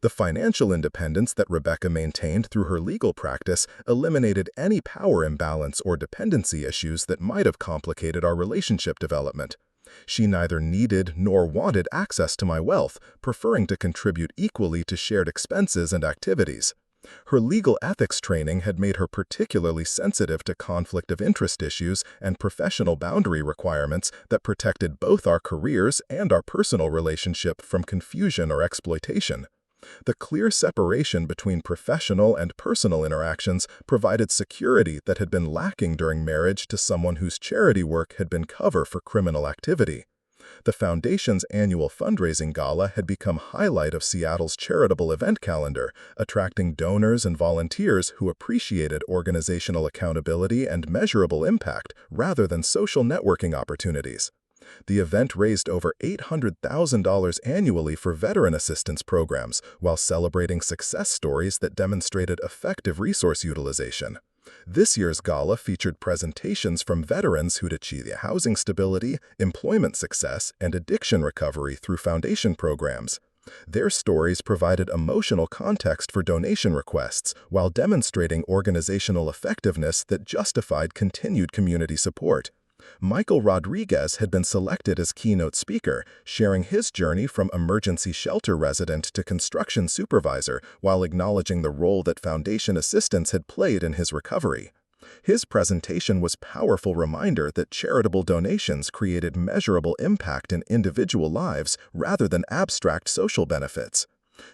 The financial independence that Rebecca maintained through her legal practice eliminated any power imbalance or dependency issues that might have complicated our relationship development. She neither needed nor wanted access to my wealth, preferring to contribute equally to shared expenses and activities. Her legal ethics training had made her particularly sensitive to conflict of interest issues and professional boundary requirements that protected both our careers and our personal relationship from confusion or exploitation. The clear separation between professional and personal interactions provided security that had been lacking during marriage to someone whose charity work had been cover for criminal activity. The Foundation's annual fundraising gala had become highlight of Seattle's charitable event calendar, attracting donors and volunteers who appreciated organizational accountability and measurable impact rather than social networking opportunities. The event raised over $800,000 annually for veteran assistance programs while celebrating success stories that demonstrated effective resource utilization. This year's gala featured presentations from veterans who'd achieved housing stability, employment success, and addiction recovery through foundation programs. Their stories provided emotional context for donation requests while demonstrating organizational effectiveness that justified continued community support. Michael Rodriguez had been selected as keynote speaker, sharing his journey from emergency shelter resident to construction supervisor while acknowledging the role that foundation assistance had played in his recovery. His presentation was a powerful reminder that charitable donations created measurable impact in individual lives rather than abstract social benefits.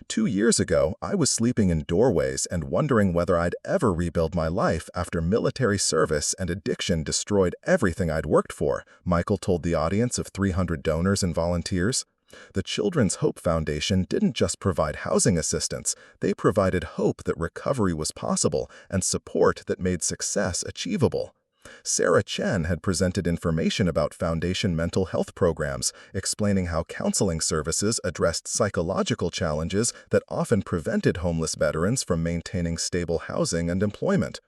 2 years ago, I was sleeping in doorways and wondering whether I'd ever rebuild my life after military service and addiction destroyed everything I'd worked for, Michael told the audience of 300 donors and volunteers. The Children's Hope Foundation didn't just provide housing assistance, they provided hope that recovery was possible and support that made success achievable. Sarah Chen had presented information about Foundation mental health programs, explaining how counseling services addressed psychological challenges that often prevented homeless veterans from maintaining stable housing and employment.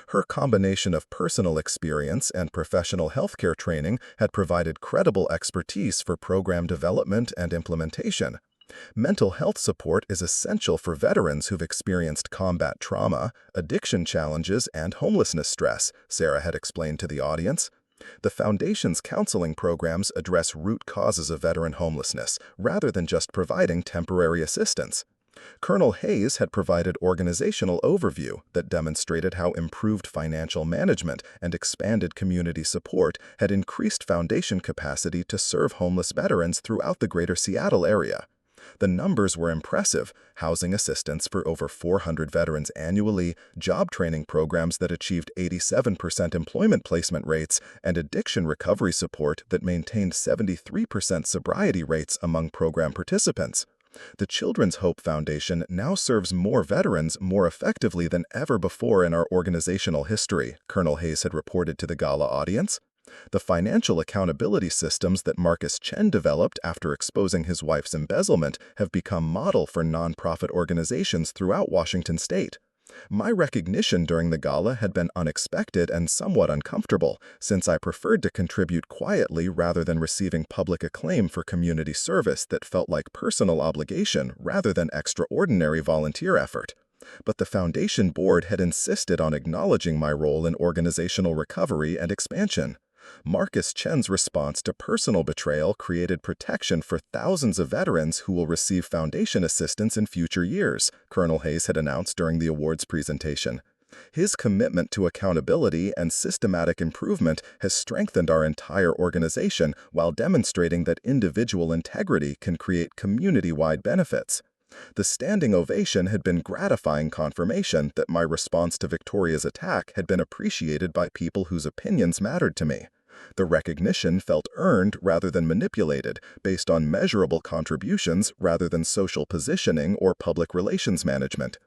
Her combination of personal experience and professional healthcare training had provided credible expertise for program development and implementation. Mental health support is essential for veterans who've experienced combat trauma, addiction challenges, and homelessness stress, Sarah had explained to the audience. The Foundation's counseling programs address root causes of veteran homelessness, rather than just providing temporary assistance. Colonel Hayes had provided organizational overview that demonstrated how improved financial management and expanded community support had increased Foundation capacity to serve homeless veterans throughout the greater Seattle area. The numbers were impressive: housing assistance for over 400 veterans annually, job training programs that achieved 87% employment placement rates, and addiction recovery support that maintained 73% sobriety rates among program participants. The Children's Hope Foundation now serves more veterans more effectively than ever before in our organizational history, Colonel Hayes had reported to the gala audience. The financial accountability systems that Marcus Chen developed after exposing his wife's embezzlement have become model for nonprofit organizations throughout Washington state. My recognition during the gala had been unexpected and somewhat uncomfortable, since I preferred to contribute quietly rather than receiving public acclaim for community service that felt like personal obligation rather than extraordinary volunteer effort. But the Foundation board had insisted on acknowledging my role in organizational recovery and expansion. Marcus Chen's response to personal betrayal created protection for thousands of veterans who will receive Foundation assistance in future years, Colonel Hayes had announced during the awards presentation. His commitment to accountability and systematic improvement has strengthened our entire organization while demonstrating that individual integrity can create community-wide benefits. The standing ovation had been gratifying confirmation that my response to Victoria's attack had been appreciated by people whose opinions mattered to me. The recognition felt earned rather than manipulated, based on measurable contributions rather than social positioning or public relations management.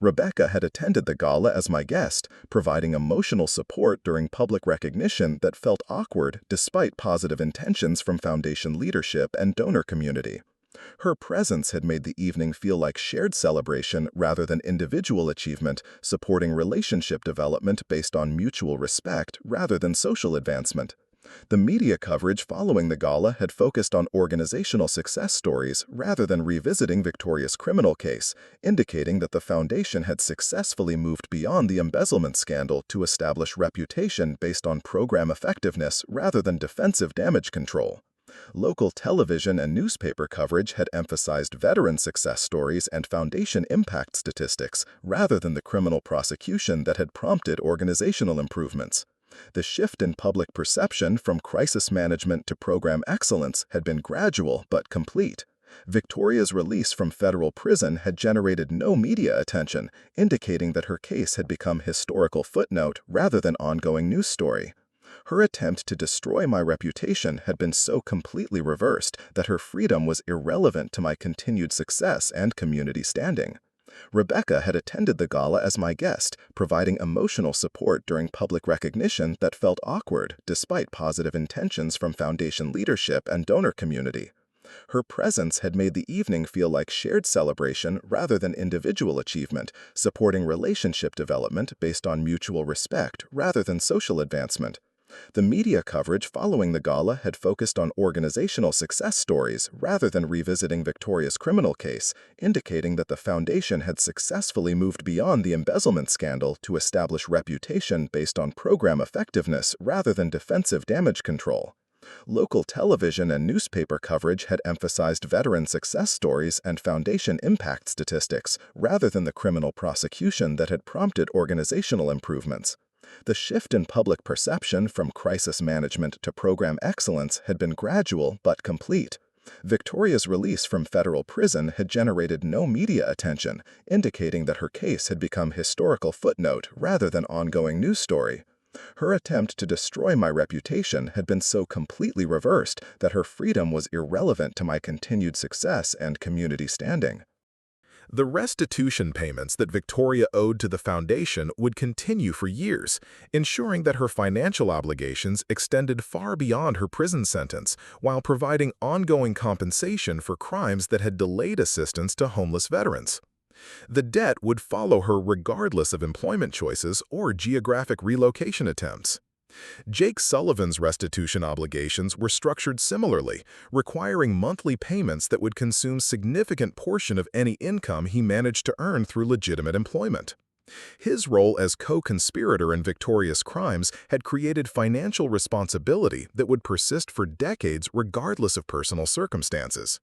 Rebecca had attended the gala as my guest, providing emotional support during public recognition that felt awkward despite positive intentions from Foundation leadership and donor community. Her presence had made the evening feel like shared celebration rather than individual achievement, supporting relationship development based on mutual respect rather than social advancement. The media coverage following the gala had focused on organizational success stories rather than revisiting Victoria's criminal case, indicating that the Foundation had successfully moved beyond the embezzlement scandal to establish reputation based on program effectiveness rather than defensive damage control. Local television and newspaper coverage had emphasized veteran success stories and Foundation impact statistics rather than the criminal prosecution that had prompted organizational improvements. The shift in public perception from crisis management to program excellence had been gradual but complete. Victoria's release from federal prison had generated no media attention, indicating that her case had become historical footnote rather than ongoing news story. Her attempt to destroy my reputation had been so completely reversed that her freedom was irrelevant to my continued success and community standing. Rebecca had attended the gala as my guest, providing emotional support during public recognition that felt awkward despite positive intentions from foundation leadership and donor community. Her presence had made the evening feel like shared celebration rather than individual achievement, supporting relationship development based on mutual respect rather than social advancement. The media coverage following the gala had focused on organizational success stories rather than revisiting Victoria's criminal case, indicating that the foundation had successfully moved beyond the embezzlement scandal to establish reputation based on program effectiveness rather than defensive damage control. Local television and newspaper coverage had emphasized veteran success stories and foundation impact statistics rather than the criminal prosecution that had prompted organizational improvements. The shift in public perception from crisis management to program excellence had been gradual but complete. Victoria's release from federal prison had generated no media attention, indicating that her case had become historical footnote rather than ongoing news story. Her attempt to destroy my reputation had been so completely reversed that her freedom was irrelevant to my continued success and community standing. The restitution payments that Victoria owed to the foundation would continue for years, ensuring that her financial obligations extended far beyond her prison sentence, while providing ongoing compensation for crimes that had delayed assistance to homeless veterans. The debt would follow her regardless of employment choices or geographic relocation attempts. Jake Sullivan's restitution obligations were structured similarly, requiring monthly payments that would consume significant portion of any income he managed to earn through legitimate employment. His role as co-conspirator in Victoria's crimes had created financial responsibility that would persist for decades regardless of personal circumstances.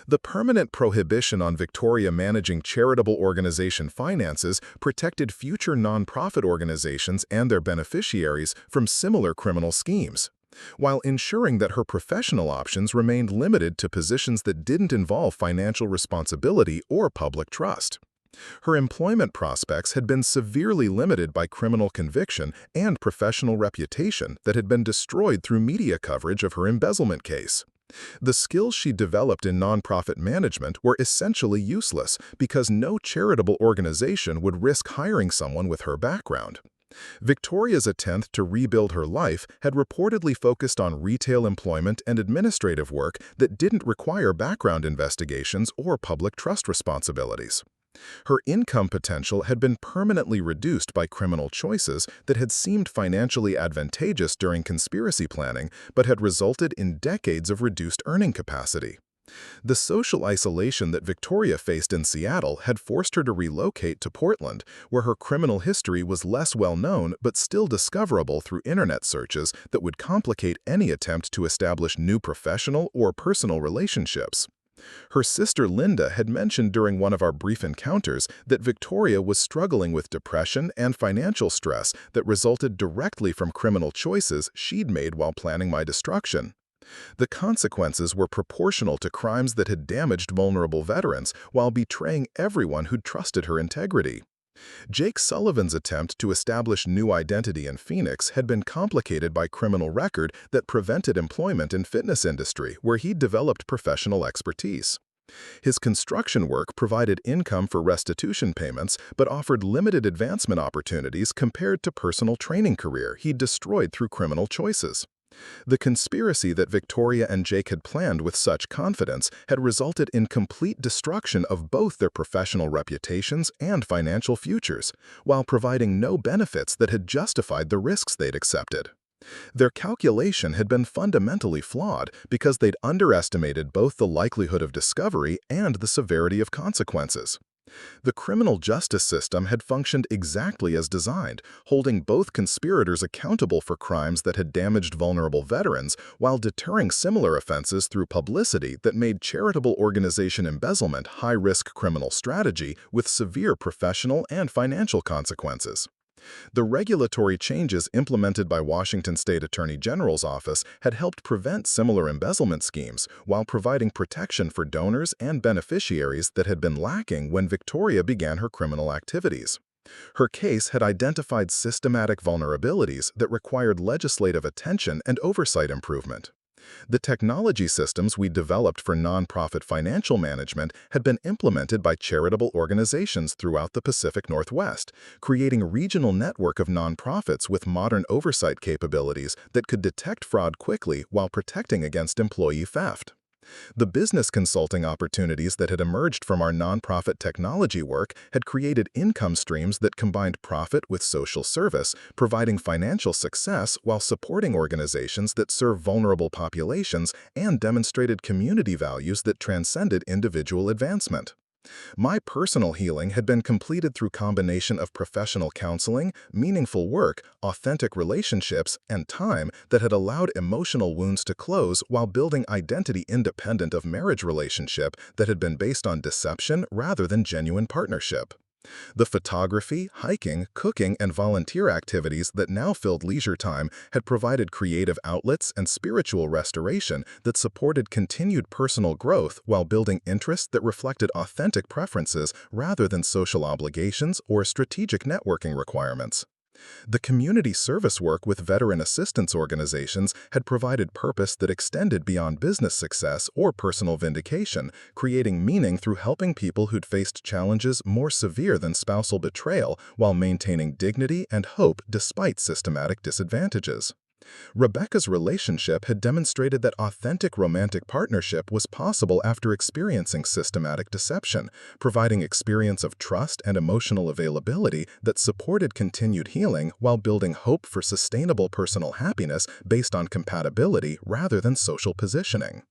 The permanent prohibition on Victoria managing charitable organization finances protected future nonprofit organizations and their beneficiaries from similar criminal schemes, while ensuring that her professional options remained limited to positions that didn't involve financial responsibility or public trust. Her employment prospects had been severely limited by criminal conviction and professional reputation that had been destroyed through media coverage of her embezzlement case. The skills she developed in nonprofit management were essentially useless because no charitable organization would risk hiring someone with her background. Victoria's attempt to rebuild her life had reportedly focused on retail employment and administrative work that didn't require background investigations or public trust responsibilities. Her income potential had been permanently reduced by criminal choices that had seemed financially advantageous during conspiracy planning but had resulted in decades of reduced earning capacity. The social isolation that Victoria faced in Seattle had forced her to relocate to Portland, where her criminal history was less well known but still discoverable through internet searches that would complicate any attempt to establish new professional or personal relationships. Her sister Linda had mentioned during one of our brief encounters that Victoria was struggling with depression and financial stress that resulted directly from criminal choices she'd made while planning my destruction. The consequences were proportional to crimes that had damaged vulnerable veterans while betraying everyone who'd trusted her integrity. Jake Sullivan's attempt to establish new identity in Phoenix had been complicated by criminal record that prevented employment in fitness industry where he'd developed professional expertise. His construction work provided income for restitution payments but offered limited advancement opportunities compared to personal training career he'd destroyed through criminal choices. The conspiracy that Victoria and Jake had planned with such confidence had resulted in complete destruction of both their professional reputations and financial futures, while providing no benefits that had justified the risks they'd accepted. Their calculation had been fundamentally flawed because they'd underestimated both the likelihood of discovery and the severity of consequences. The criminal justice system had functioned exactly as designed, holding both conspirators accountable for crimes that had damaged vulnerable veterans while deterring similar offenses through publicity that made charitable organization embezzlement high-risk criminal strategy with severe professional and financial consequences. The regulatory changes implemented by Washington State Attorney General's office had helped prevent similar embezzlement schemes while providing protection for donors and beneficiaries that had been lacking when Victoria began her criminal activities. Her case had identified systematic vulnerabilities that required legislative attention and oversight improvement. The technology systems we developed for nonprofit financial management had been implemented by charitable organizations throughout the Pacific Northwest, creating a regional network of nonprofits with modern oversight capabilities that could detect fraud quickly while protecting against employee theft. The business consulting opportunities that had emerged from our nonprofit technology work had created income streams that combined profit with social service, providing financial success while supporting organizations that serve vulnerable populations and demonstrated community values that transcended individual advancement. My personal healing had been completed through combination of professional counseling, meaningful work, authentic relationships, and time that had allowed emotional wounds to close while building identity independent of marriage relationship that had been based on deception rather than genuine partnership. The photography, hiking, cooking, and volunteer activities that now filled leisure time had provided creative outlets and spiritual restoration that supported continued personal growth while building interests that reflected authentic preferences rather than social obligations or strategic networking requirements. The community service work with veteran assistance organizations had provided purpose that extended beyond business success or personal vindication, creating meaning through helping people who'd faced challenges more severe than spousal betrayal while maintaining dignity and hope despite systematic disadvantages. Rebecca's relationship had demonstrated that authentic romantic partnership was possible after experiencing systematic deception, providing experience of trust and emotional availability that supported continued healing while building hope for sustainable personal happiness based on compatibility rather than social positioning.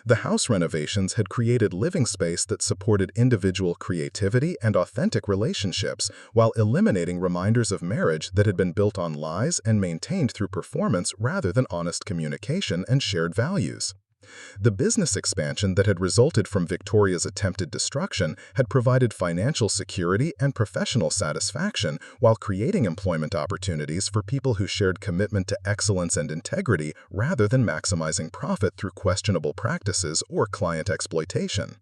The house renovations had created living space that supported individual creativity and authentic relationships, while eliminating reminders of marriage that had been built on lies and maintained through performance rather than honest communication and shared values. The business expansion that had resulted from Victoria's attempted destruction had provided financial security and professional satisfaction while creating employment opportunities for people who shared commitment to excellence and integrity rather than maximizing profit through questionable practices or client exploitation.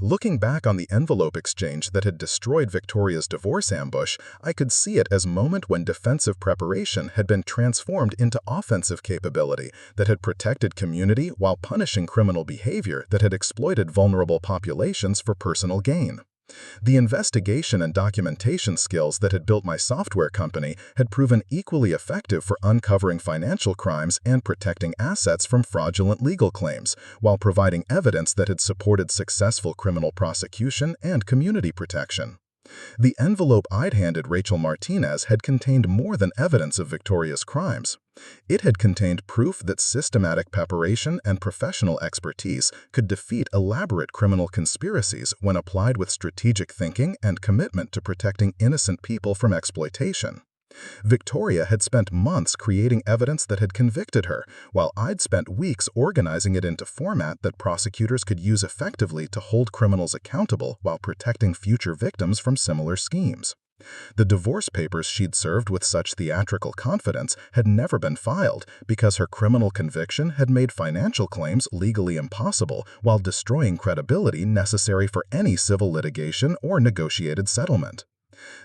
Looking back on the envelope exchange that had destroyed Victoria's divorce ambush, I could see it as a moment when defensive preparation had been transformed into offensive capability that had protected community while punishing criminal behavior that had exploited vulnerable populations for personal gain. The investigation and documentation skills that had built my software company had proven equally effective for uncovering financial crimes and protecting assets from fraudulent legal claims, while providing evidence that had supported successful criminal prosecution and community protection. The envelope I'd handed Rachel Martinez had contained more than evidence of Victoria's crimes. It had contained proof that systematic preparation and professional expertise could defeat elaborate criminal conspiracies when applied with strategic thinking and commitment to protecting innocent people from exploitation. Victoria had spent months creating evidence that had convicted her, while I'd spent weeks organizing it into format that prosecutors could use effectively to hold criminals accountable while protecting future victims from similar schemes. The divorce papers she'd served with such theatrical confidence had never been filed because her criminal conviction had made financial claims legally impossible while destroying credibility necessary for any civil litigation or negotiated settlement.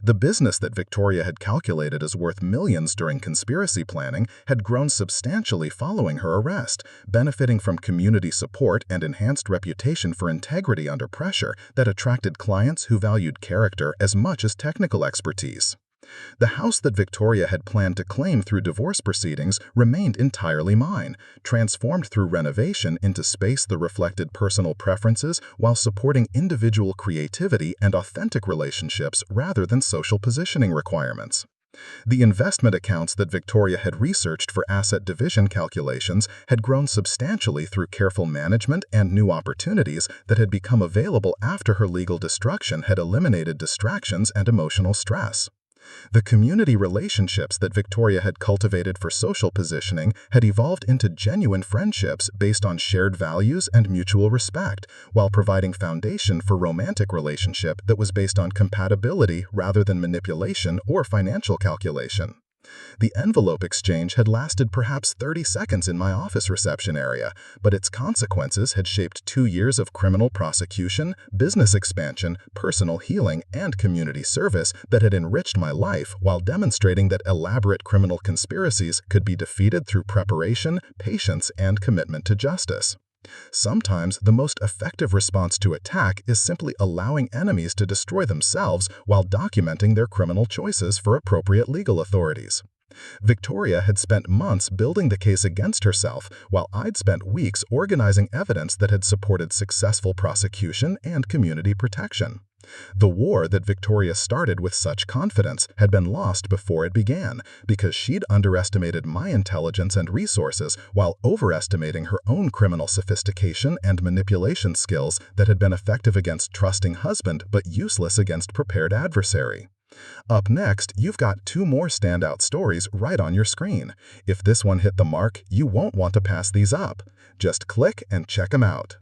The business that Victoria had calculated as worth millions during conspiracy planning had grown substantially following her arrest, benefiting from community support and enhanced reputation for integrity under pressure that attracted clients who valued character as much as technical expertise. The house that Victoria had planned to claim through divorce proceedings remained entirely mine, transformed through renovation into space that reflected personal preferences while supporting individual creativity and authentic relationships rather than social positioning requirements. The investment accounts that Victoria had researched for asset division calculations had grown substantially through careful management and new opportunities that had become available after her legal destruction had eliminated distractions and emotional stress. The community relationships that Victoria had cultivated for social positioning had evolved into genuine friendships based on shared values and mutual respect, while providing foundation for romantic relationship that was based on compatibility rather than manipulation or financial calculation. The envelope exchange had lasted perhaps 30 seconds in my office reception area, but its consequences had shaped 2 years of criminal prosecution, business expansion, personal healing, and community service that had enriched my life while demonstrating that elaborate criminal conspiracies could be defeated through preparation, patience, and commitment to justice. Sometimes the most effective response to attack is simply allowing enemies to destroy themselves while documenting their criminal choices for appropriate legal authorities. Victoria had spent months building the case against herself, while I'd spent weeks organizing evidence that had supported successful prosecution and community protection. The war that Victoria started with such confidence had been lost before it began, because she'd underestimated my intelligence and resources while overestimating her own criminal sophistication and manipulation skills that had been effective against trusting husband but useless against prepared adversary. Up next, you've got 2 more standout stories right on your screen. If this one hit the mark, you won't want to pass these up. Just click and check them out.